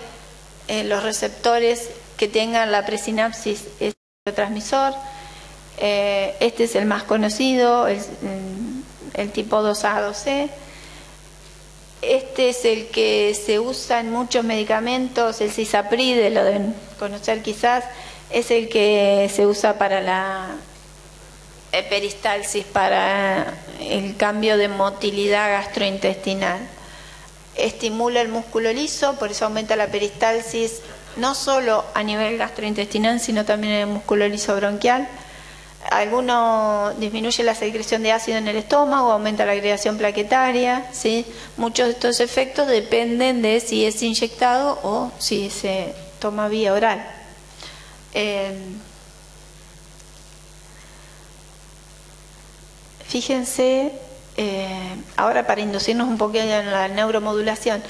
A: los receptores que tengan la presinapsis del neurotransmisor. Este es el más conocido, el tipo 2A, 2C. Este es el que se usa en muchos medicamentos, el cisapride, lo deben conocer quizás. Es el que se usa para la peristalsis, para el cambio de motilidad gastrointestinal. Estimula el músculo liso, por eso aumenta la peristalsis, no solo a nivel gastrointestinal, sino también en el músculo liso bronquial. Alguno disminuye la secreción de ácido en el estómago, aumenta la agregación plaquetaria, ¿sí? Muchos de estos efectos dependen de si es inyectado o si se toma vía oral. Fíjense, ahora para inducirnos un poquito en la neuromodulación,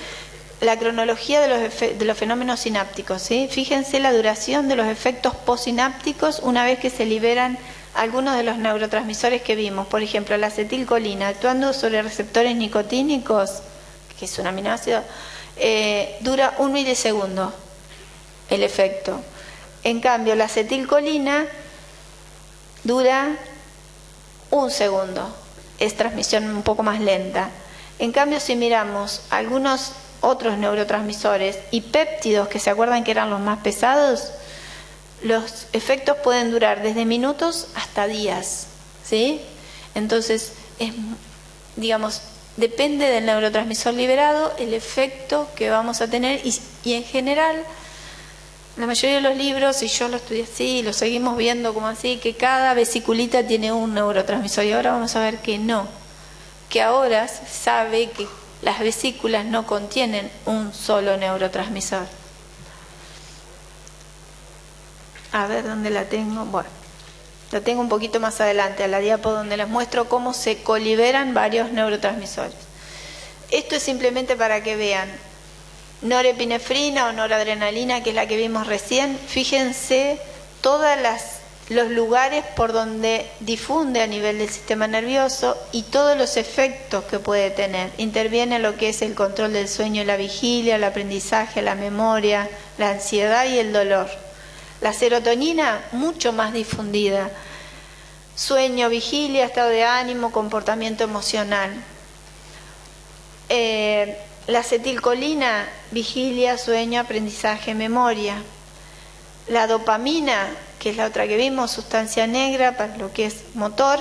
A: la cronología de los fenómenos sinápticos, ¿sí? Fíjense la duración de los efectos postsinápticos una vez que se liberan algunos de los neurotransmisores que vimos. Por ejemplo, la acetilcolina actuando sobre receptores nicotínicos, que es un aminoácido, dura 1 milisegundo el efecto. En cambio, la acetilcolina dura 1 segundo, es transmisión un poco más lenta. En cambio, si miramos algunos otros neurotransmisores y péptidos, que se acuerdan que eran los más pesados, los efectos pueden durar desde minutos hasta días, ¿sí? Entonces, digamos, depende del neurotransmisor liberado el efecto que vamos a tener y en general la mayoría de los libros, y yo lo estudié así, lo seguimos viendo como así, que cada vesiculita tiene un neurotransmisor, y ahora vamos a ver que no, que ahora se sabe que las vesículas no contienen un solo neurotransmisor. A ver dónde la tengo. Bueno, la tengo un poquito más adelante, a la diapo donde les muestro cómo se coliberan varios neurotransmisores. Esto es simplemente para que vean. Norepinefrina o noradrenalina, que es la que vimos recién, fíjense todos los lugares por donde difunde a nivel del sistema nervioso y todos los efectos que puede tener. Interviene lo que es el control del sueño y la vigilia, el aprendizaje, la memoria, la ansiedad y el dolor. La serotonina, mucho más difundida. Sueño, vigilia, estado de ánimo, comportamiento emocional. La acetilcolina, vigilia, sueño, aprendizaje, memoria. La dopamina, que es la otra que vimos, sustancia negra para lo que es motor,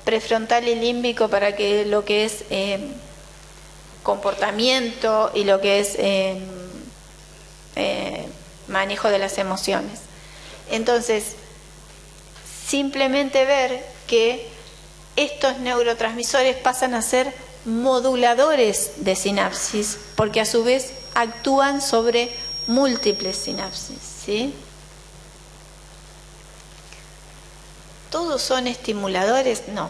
A: prefrontal y límbico para que lo que es comportamiento y lo que es manejo de las emociones. Entonces, simplemente ver que estos neurotransmisores pasan a ser moduladores de sinapsis, porque a su vez actúan sobre múltiples sinapsis, ¿sí? ¿Todos son estimuladores? No.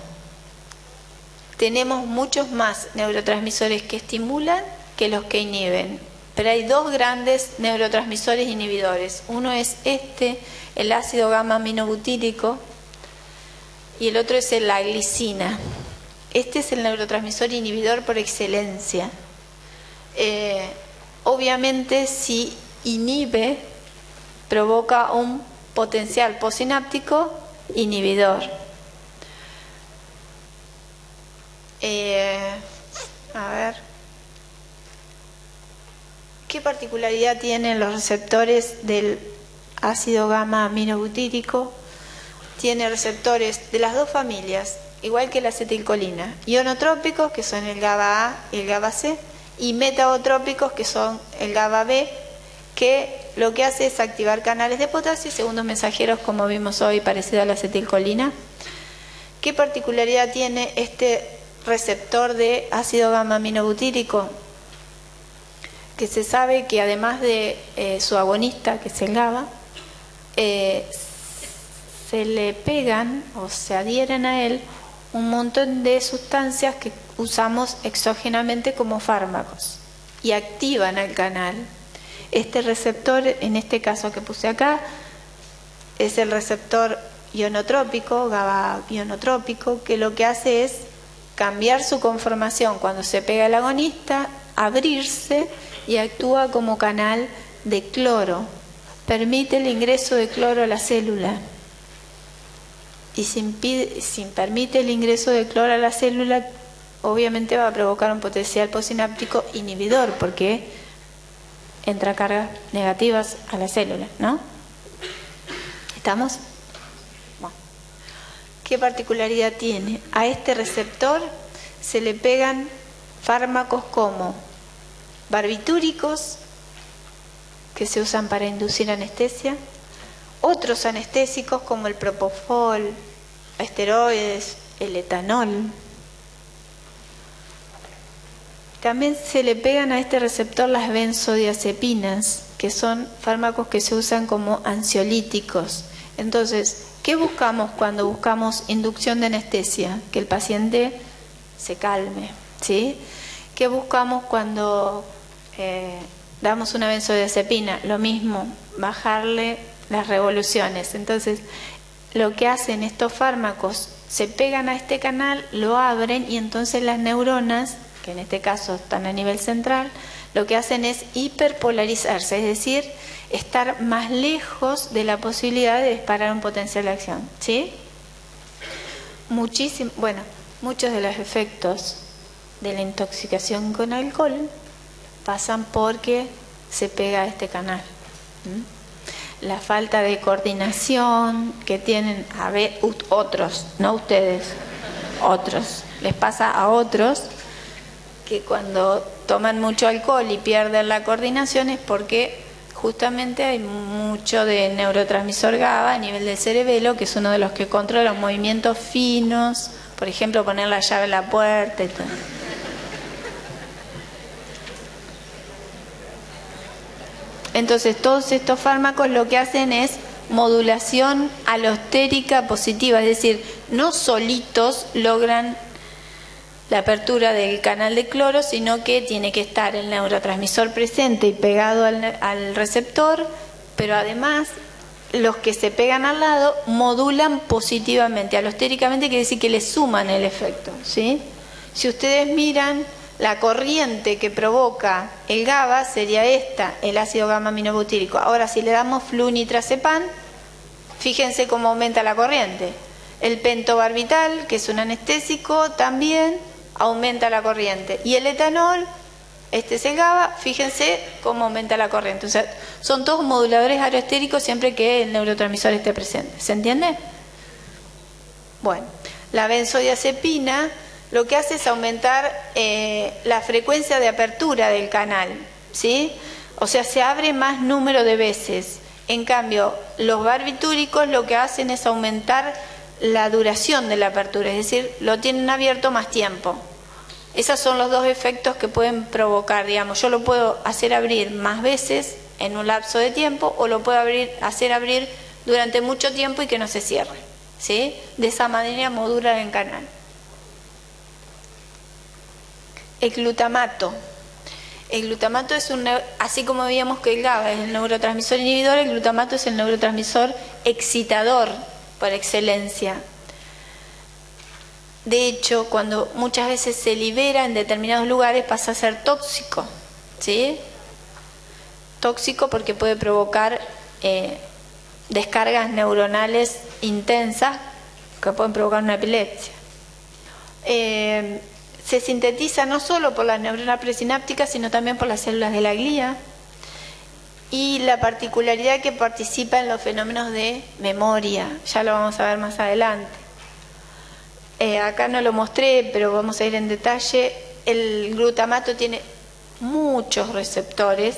A: Tenemos muchos más neurotransmisores que estimulan que los que inhiben, pero hay dos grandes neurotransmisores inhibidores. Uno es el ácido gamma aminobutírico, y el otro es la glicina. Este es el neurotransmisor inhibidor por excelencia. Obviamente, si inhibe, provoca un potencial postsináptico inhibidor. A ver, ¿qué particularidad tienen los receptores del ácido gamma aminobutírico? Tiene receptores de las dos familias, igual que la acetilcolina, ionotrópicos, que son el GABA A y el GABA C, y metaotrópicos, que son el GABA B, que lo que hace es activar canales de potasio y segundos mensajeros, como vimos hoy, parecido a la acetilcolina. ¿Qué particularidad tiene este receptor de ácido gamma-aminobutírico? Que se sabe que además de su agonista, que es el GABA, se le pegan o se adhieren a él un montón de sustancias que usamos exógenamente como fármacos y activan al canal. Este receptor, en este caso que puse acá, es el receptor ionotrópico, GABA ionotrópico, que lo que hace es cambiar su conformación cuando se pega el agonista, abrirse y actúa como canal de cloro. Permite el ingreso de cloro a la célula. Y si permite el ingreso de cloro a la célula, obviamente va a provocar un potencial postsináptico inhibidor, porque entra cargas negativas a la célula, ¿no? ¿Estamos? Bueno. ¿Qué particularidad tiene? A este receptor se le pegan fármacos como barbitúricos, que se usan para inducir anestesia, otros anestésicos como el propofol, esteroides, el etanol. También se le pegan a este receptor las benzodiazepinas, que son fármacos que se usan como ansiolíticos. Entonces, ¿qué buscamos cuando buscamos inducción de anestesia? Que el paciente se calme, ¿sí? ¿Qué buscamos cuando damos una benzodiazepina? Lo mismo, bajarle las revoluciones. Entonces, lo que hacen estos fármacos, se pegan a este canal, lo abren y entonces las neuronas, que en este caso están a nivel central, lo que hacen es hiperpolarizarse, es decir, estar más lejos de la posibilidad de disparar un potencial de acción, ¿sí? Muchos de los efectos de la intoxicación con alcohol pasan porque se pega a este canal. La falta de coordinación que tienen otros, no ustedes, otros, les pasa a otros que cuando toman mucho alcohol y pierden la coordinación es porque justamente hay mucho de neurotransmisor GABA a nivel del cerebelo, que es uno de los que controla los movimientos finos, por ejemplo, poner la llave en la puerta y todo. Entonces, todos estos fármacos lo que hacen es modulación alostérica positiva, es decir, no solitos logran la apertura del canal de cloro, sino que tiene que estar el neurotransmisor presente y pegado al receptor, pero además los que se pegan al lado modulan positivamente, alostéricamente quiere decir que le suman el efecto, ¿sí? Si ustedes miran, la corriente que provoca el GABA sería esta, el ácido gamma-aminobutírico. Ahora, si le damos flunitrazepam, fíjense cómo aumenta la corriente. El pentobarbital, que es un anestésico, también aumenta la corriente. Y el etanol, este es el GABA, fíjense cómo aumenta la corriente. O sea, son todos moduladores alostéricos siempre que el neurotransmisor esté presente. ¿Se entiende? Bueno, la benzodiazepina lo que hace es aumentar la frecuencia de apertura del canal, ¿sí? O sea, se abre más número de veces. En cambio, los barbitúricos lo que hacen es aumentar la duración de la apertura, es decir, lo tienen abierto más tiempo. Esos son los dos efectos que pueden provocar, digamos, yo lo puedo hacer abrir más veces en un lapso de tiempo o lo puedo hacer abrir durante mucho tiempo y que no se cierre, ¿sí? De esa manera modula el canal. El glutamato. El glutamato es así como veíamos que el GABA es el neurotransmisor inhibidor, el glutamato es el neurotransmisor excitador por excelencia. De hecho, cuando muchas veces se libera en determinados lugares pasa a ser tóxico, ¿sí? Tóxico porque puede provocar descargas neuronales intensas que pueden provocar una epilepsia. Se sintetiza no solo por las neuronas presinápticas, sino también por las células de la glía. Y la particularidad que participa en los fenómenos de memoria, ya lo vamos a ver más adelante. Acá no lo mostré, pero vamos a ir en detalle. El glutamato tiene muchos receptores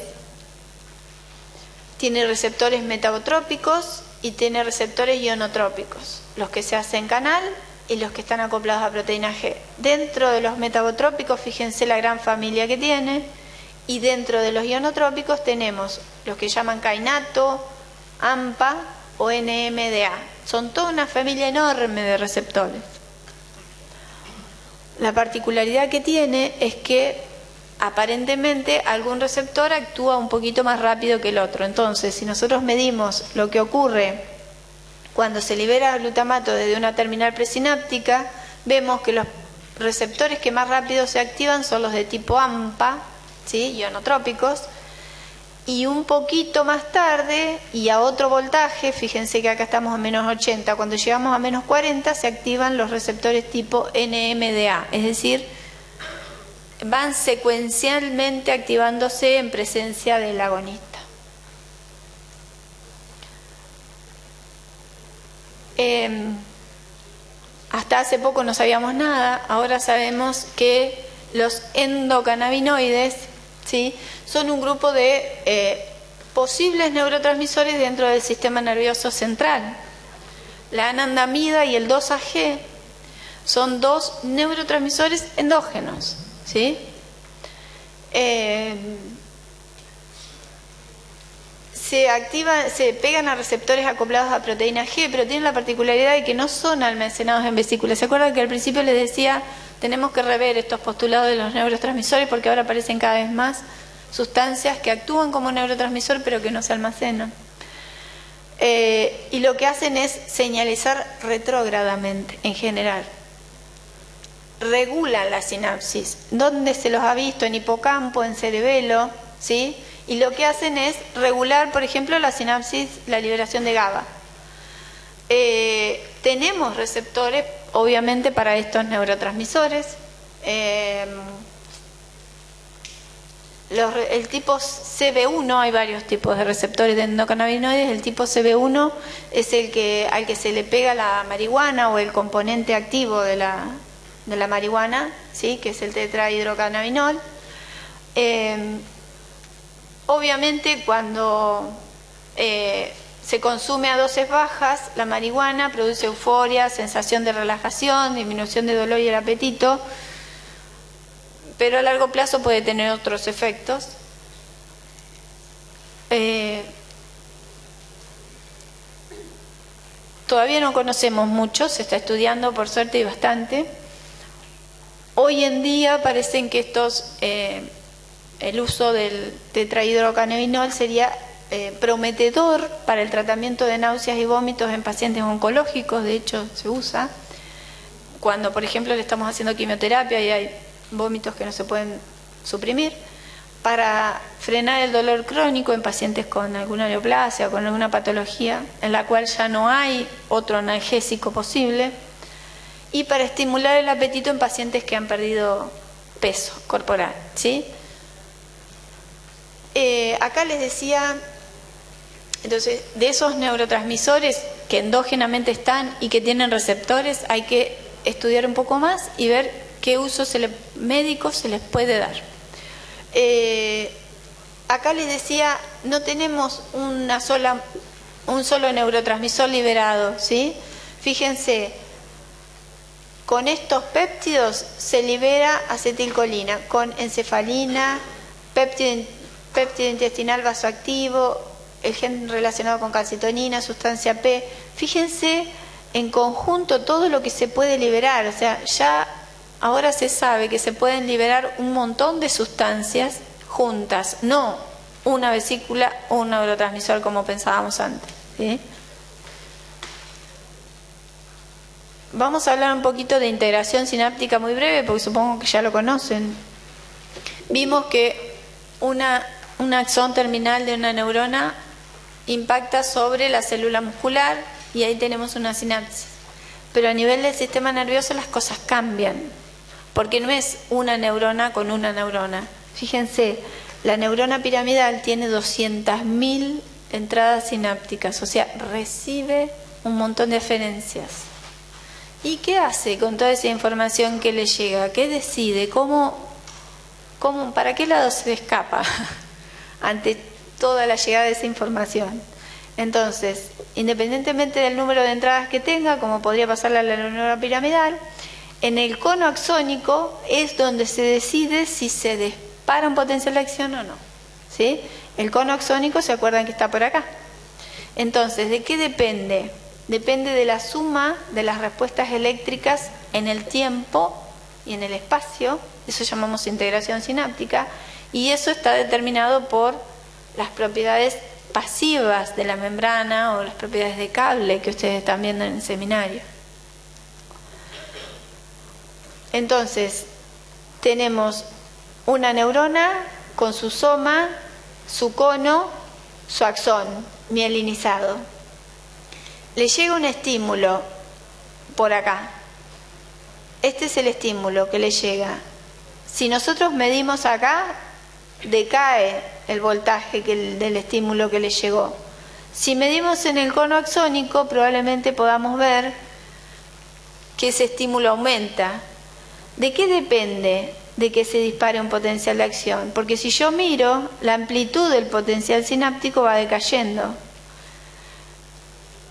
A: tiene receptores metabotrópicos y tiene receptores ionotrópicos, los que se hacen canal y los que están acoplados a proteína G. Dentro de los metabotrópicos, fíjense la gran familia que tiene, y dentro de los ionotrópicos tenemos los que llaman kainato, AMPA o NMDA. Son toda una familia enorme de receptores. La particularidad que tiene es que aparentemente algún receptor actúa un poquito más rápido que el otro. Entonces, si nosotros medimos lo que ocurre cuando se libera glutamato desde una terminal presináptica, vemos que los receptores que más rápido se activan son los de tipo AMPA, ¿sí?, ionotrópicos, y un poquito más tarde y a otro voltaje, fíjense que acá estamos a menos 80, cuando llegamos a menos 40 se activan los receptores tipo NMDA, es decir, van secuencialmente activándose en presencia del agonista. Hasta hace poco no sabíamos nada, ahora sabemos que los endocannabinoides, ¿sí?, son un grupo de posibles neurotransmisores dentro del sistema nervioso central. La anandamida y el 2-AG son dos neurotransmisores endógenos, ¿sí? Se pegan a receptores acoplados a proteína G, pero tienen la particularidad de que no son almacenados en vesículas. ¿Se acuerdan que al principio les decía, tenemos que rever estos postulados de los neurotransmisores porque ahora aparecen cada vez más sustancias que actúan como neurotransmisor pero que no se almacenan? Y lo que hacen es señalizar retrógradamente en general. Regulan la sinapsis. ¿Dónde se los ha visto? En hipocampo, en cerebelo, ¿sí? Y lo que hacen es regular, por ejemplo, la sinapsis, la liberación de GABA. Tenemos receptores, obviamente, para estos neurotransmisores. El tipo CB1, hay varios tipos de receptores de endocannabinoides. El tipo CB1 es el al que se le pega la marihuana o el componente activo de la marihuana, ¿sí?, que es el tetrahidrocannabinol. Obviamente cuando se consume a dosis bajas, la marihuana produce euforia, sensación de relajación, disminución de dolor y el apetito, pero a largo plazo puede tener otros efectos. Todavía no conocemos mucho, se está estudiando por suerte y bastante. Hoy en día parecen que el uso del tetrahidrocannabinol sería prometedor para el tratamiento de náuseas y vómitos en pacientes oncológicos. De hecho, se usa cuando, por ejemplo, le estamos haciendo quimioterapia y hay vómitos que no se pueden suprimir, para frenar el dolor crónico en pacientes con alguna neoplasia o con alguna patología en la cual ya no hay otro analgésico posible, y para estimular el apetito en pacientes que han perdido peso corporal, ¿sí? Acá les decía, entonces, de esos neurotransmisores que endógenamente están y que tienen receptores, hay que estudiar un poco más y ver qué uso médico se les puede dar. Acá les decía, no tenemos un solo neurotransmisor liberado, ¿sí? Fíjense, con estos péptidos se libera acetilcolina, con encefalina, péptido intestinal vasoactivo, el gen relacionado con calcitonina, sustancia P. Fíjense en conjunto todo lo que se puede liberar, o sea, ya ahora se sabe que se pueden liberar un montón de sustancias juntas, no una vesícula o un neurotransmisor como pensábamos antes, ¿sí? Vamos a hablar un poquito de integración sináptica muy breve, porque supongo que ya lo conocen. Vimos que un axón terminal de una neurona impacta sobre la célula muscular y ahí tenemos una sinapsis. Pero a nivel del sistema nervioso las cosas cambian, porque no es una neurona con una neurona. Fíjense, la neurona piramidal tiene 200.000 entradas sinápticas, o sea, recibe un montón de aferencias. ¿Y qué hace con toda esa información que le llega? ¿Qué decide? ¿Para qué lado se escapa ante toda la llegada de esa información. Entonces, independientemente del número de entradas que tenga, como podría pasarle a la neurona piramidal, en el cono axónico es donde se decide si se dispara un potencial de acción o no. ¿Sí? El cono axónico, ¿se acuerdan que está por acá? Entonces, ¿de qué depende? Depende de la suma de las respuestas eléctricas en el tiempo y en el espacio. Eso llamamos integración sináptica, y eso está determinado por las propiedades pasivas de la membrana o las propiedades de cable que ustedes están viendo en el seminario. Entonces, tenemos una neurona con su soma, su cono, su axón mielinizado. Le llega un estímulo por acá. Este es el estímulo que le llega. Si nosotros medimos acá, decae el voltaje del estímulo que le llegó. Si medimos en el cono axónico, probablemente podamos ver que ese estímulo aumenta. ¿De qué depende de que se dispare un potencial de acción? Porque si yo miro, la amplitud del potencial sináptico va decayendo.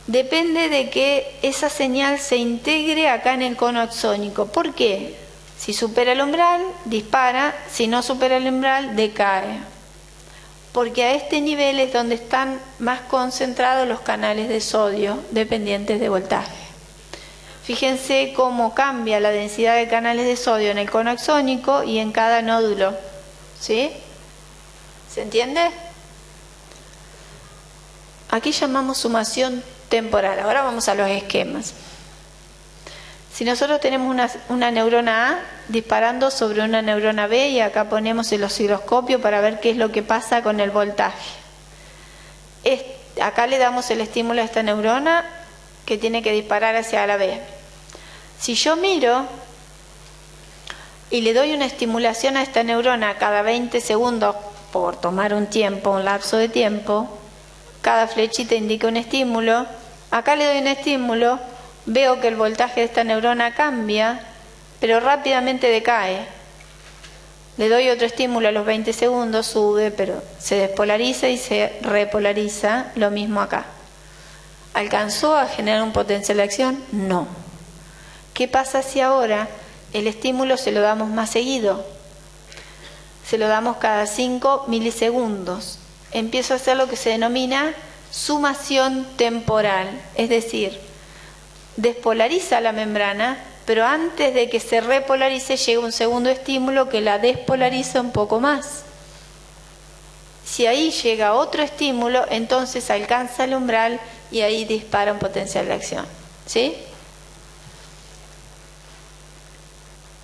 A: Depende de que esa señal se integre acá en el cono axónico. ¿Por qué? Si supera el umbral, dispara; si no supera el umbral, decae. Porque a este nivel es donde están más concentrados los canales de sodio dependientes de voltaje. Fíjense cómo cambia la densidad de canales de sodio en el cono axónico y en cada nódulo. ¿Sí? ¿Se entiende? Aquí llamamos sumación temporal. Ahora vamos a los esquemas. Si nosotros tenemos una neurona A disparando sobre una neurona B, y acá ponemos el osciloscopio para ver qué es lo que pasa con el voltaje. Acá le damos el estímulo a esta neurona que tiene que disparar hacia la B. Si yo miro y le doy una estimulación a esta neurona cada 20 segundos, por tomar un tiempo, un lapso de tiempo, cada flechita indica un estímulo, acá le doy un estímulo, veo que el voltaje de esta neurona cambia, pero rápidamente decae. Le doy otro estímulo a los 20 segundos, sube, pero se despolariza y se repolariza, lo mismo acá. ¿Alcanzó a generar un potencial de acción? No. ¿Qué pasa si ahora el estímulo se lo damos más seguido? Se lo damos cada 5 milisegundos. Empiezo a hacer lo que se denomina sumación temporal, es decir, despolariza la membrana, pero antes de que se repolarice llega un segundo estímulo que la despolariza un poco más. Si ahí llega otro estímulo, entonces alcanza el umbral y ahí dispara un potencial de acción. ¿Sí?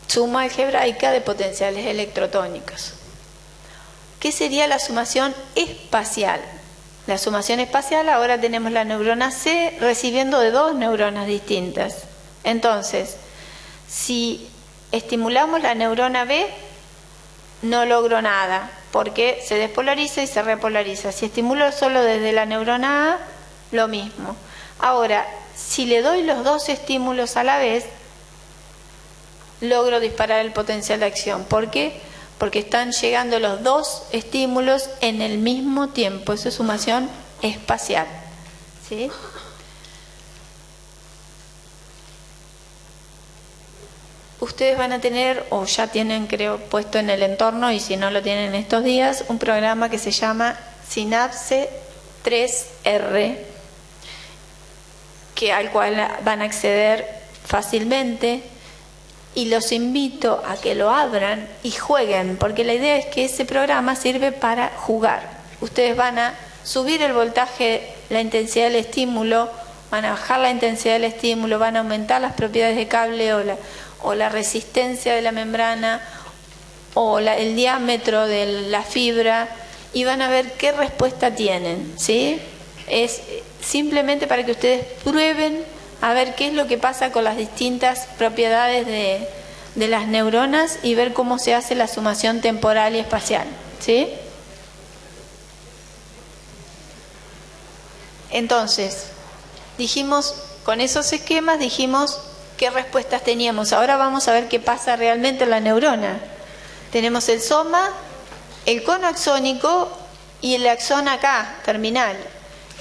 A: Suma algebraica de potenciales electrotónicos. ¿Qué sería la sumación espacial? La sumación espacial, ahora tenemos la neurona C recibiendo de dos neuronas distintas. Entonces, si estimulamos la neurona B, no logro nada, porque se despolariza y se repolariza. Si estimulo solo desde la neurona A, lo mismo. Ahora, si le doy los dos estímulos a la vez, logro disparar el potencial de acción. ¿Por qué? Porque están llegando los dos estímulos en el mismo tiempo. Eso es sumación espacial. ¿Sí? Ustedes van a tener, o ya tienen, creo, puesto en el entorno, y si no lo tienen estos días, un programa que se llama Synapse 3R, al cual van a acceder fácilmente. Y los invito a que lo abran y jueguen, porque la idea es que ese programa sirve para jugar. Ustedes van a subir el voltaje, la intensidad del estímulo, van a bajar la intensidad del estímulo, van a aumentar las propiedades de cable o la resistencia de la membrana o el diámetro de la fibra, y van a ver qué respuesta tienen. ¿Sí? Es simplemente para que ustedes prueben a ver qué es lo que pasa con las distintas propiedades de las neuronas y ver cómo se hace la sumación temporal y espacial. ¿Sí? Entonces, dijimos, con esos esquemas dijimos qué respuestas teníamos. Ahora vamos a ver qué pasa realmente en la neurona. Tenemos el soma, el cono axónico y el axón acá, terminal.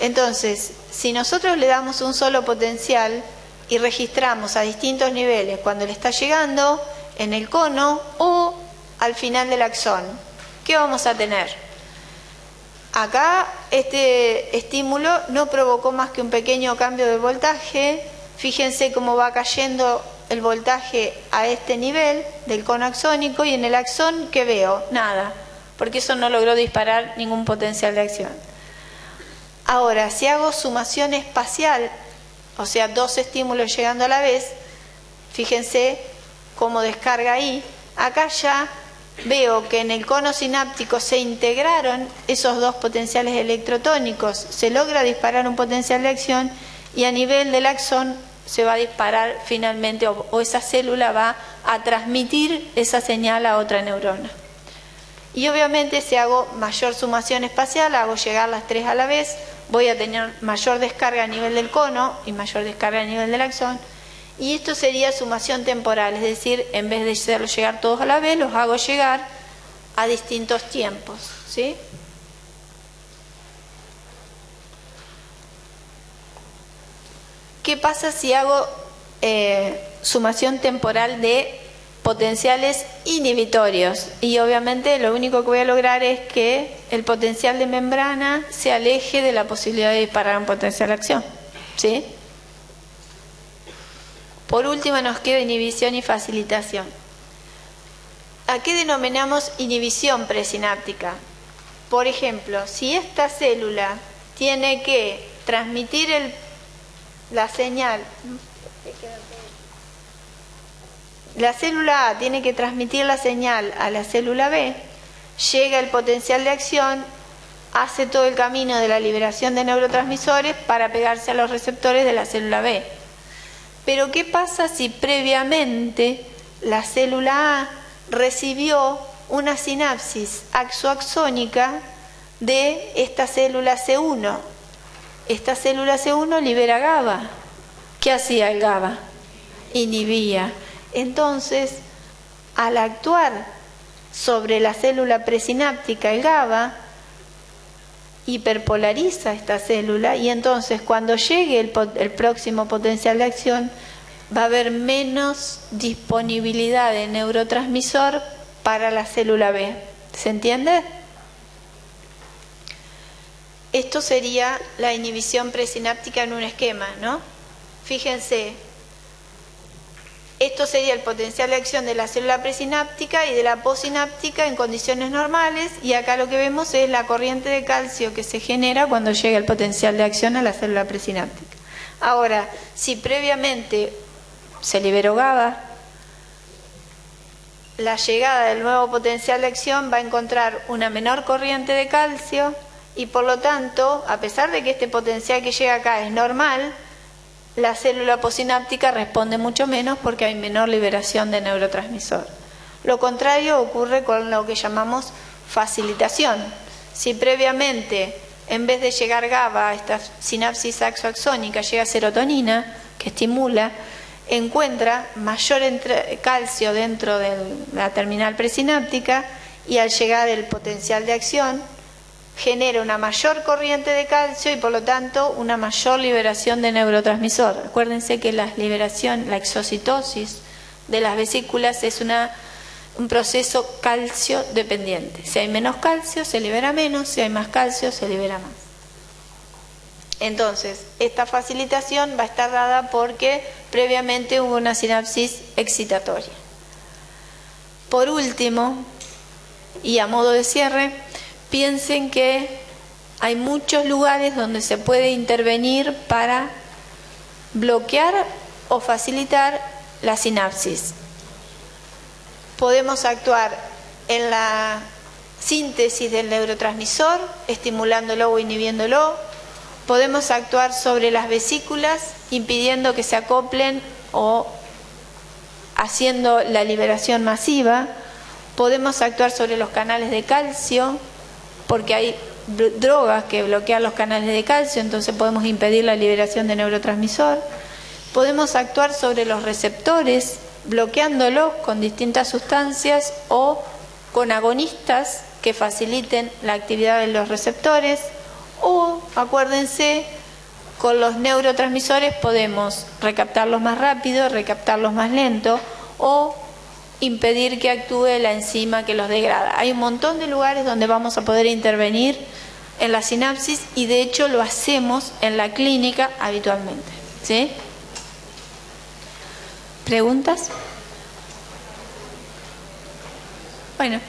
A: Entonces, si nosotros le damos un solo potencial y registramos a distintos niveles cuando le está llegando en el cono o al final del axón, ¿qué vamos a tener? Acá este estímulo no provocó más que un pequeño cambio de voltaje. Fíjense cómo va cayendo el voltaje a este nivel del cono axónico, y en el axón, ¿qué veo? Nada, porque eso no logró disparar ningún potencial de acción. Ahora, si hago sumación espacial, o sea, dos estímulos llegando a la vez, fíjense cómo descarga ahí. Acá ya veo que en el cono sináptico se integraron esos dos potenciales electrotónicos, se logra disparar un potencial de acción, y a nivel del axón se va a disparar finalmente, o esa célula va a transmitir esa señal a otra neurona. Y obviamente si hago mayor sumación espacial, hago llegar las tres a la vez, voy a tener mayor descarga a nivel del cono y mayor descarga a nivel del axón. Y esto sería sumación temporal, es decir, en vez de hacerlos llegar todos a la vez, los hago llegar a distintos tiempos, ¿sí? ¿Qué pasa si hago sumación temporal de potenciales inhibitorios? Y obviamente lo único que voy a lograr es que el potencial de membrana se aleje de la posibilidad de disparar un potencial de acción, ¿sí? Por último nos queda inhibición y facilitación. ¿A qué denominamos inhibición presináptica? Por ejemplo, si esta célula tiene que transmitir la señal, la célula A tiene que transmitir la señal a la célula B, llega el potencial de acción, hace todo el camino de la liberación de neurotransmisores para pegarse a los receptores de la célula B. Pero ¿qué pasa si previamente la célula A recibió una sinapsis axoaxónica de esta célula C1? Esta célula C1 libera GABA. ¿Qué hacía el GABA? Inhibía. Entonces, al actuar sobre la célula presináptica el GABA, hiperpolariza esta célula, y entonces cuando llegue el próximo potencial de acción va a haber menos disponibilidad de neurotransmisor para la célula B. ¿Se entiende? Esto sería la inhibición presináptica en un esquema, ¿no? Fíjense, esto sería el potencial de acción de la célula presináptica y de la postsináptica en condiciones normales, y acá lo que vemos es la corriente de calcio que se genera cuando llega el potencial de acción a la célula presináptica. Ahora, si previamente se liberó GABA, la llegada del nuevo potencial de acción va a encontrar una menor corriente de calcio, y por lo tanto, a pesar de que este potencial que llega acá es normal, la célula postsináptica responde mucho menos porque hay menor liberación de neurotransmisor. Lo contrario ocurre con lo que llamamos facilitación. Si previamente, en vez de llegar GABA a esta sinapsis axoaxónica, llega serotonina, que estimula, encuentra mayor calcio dentro de la terminal presináptica, y al llegar el potencial de acción genera una mayor corriente de calcio y por lo tanto una mayor liberación de neurotransmisor. Acuérdense que la exocitosis de las vesículas es un proceso calcio dependiente. Si hay menos calcio se libera menos, si hay más calcio se libera más. Entonces, esta facilitación va a estar dada porque previamente hubo una sinapsis excitatoria. Por último, y a modo de cierre, piensen que hay muchos lugares donde se puede intervenir para bloquear o facilitar la sinapsis. Podemos actuar en la síntesis del neurotransmisor, estimulándolo o inhibiéndolo. Podemos actuar sobre las vesículas, impidiendo que se acoplen o haciendo la liberación masiva. Podemos actuar sobre los canales de calcio, porque hay drogas que bloquean los canales de calcio, entonces podemos impedir la liberación de neurotransmisor. Podemos actuar sobre los receptores, bloqueándolos con distintas sustancias o con agonistas que faciliten la actividad de los receptores, o acuérdense, con los neurotransmisores podemos recaptarlos más rápido, recaptarlos más lento, o impedir que actúe la enzima que los degrada. Hay un montón de lugares donde vamos a poder intervenir en la sinapsis y de hecho lo hacemos en la clínica habitualmente. ¿Sí? ¿Preguntas? Bueno.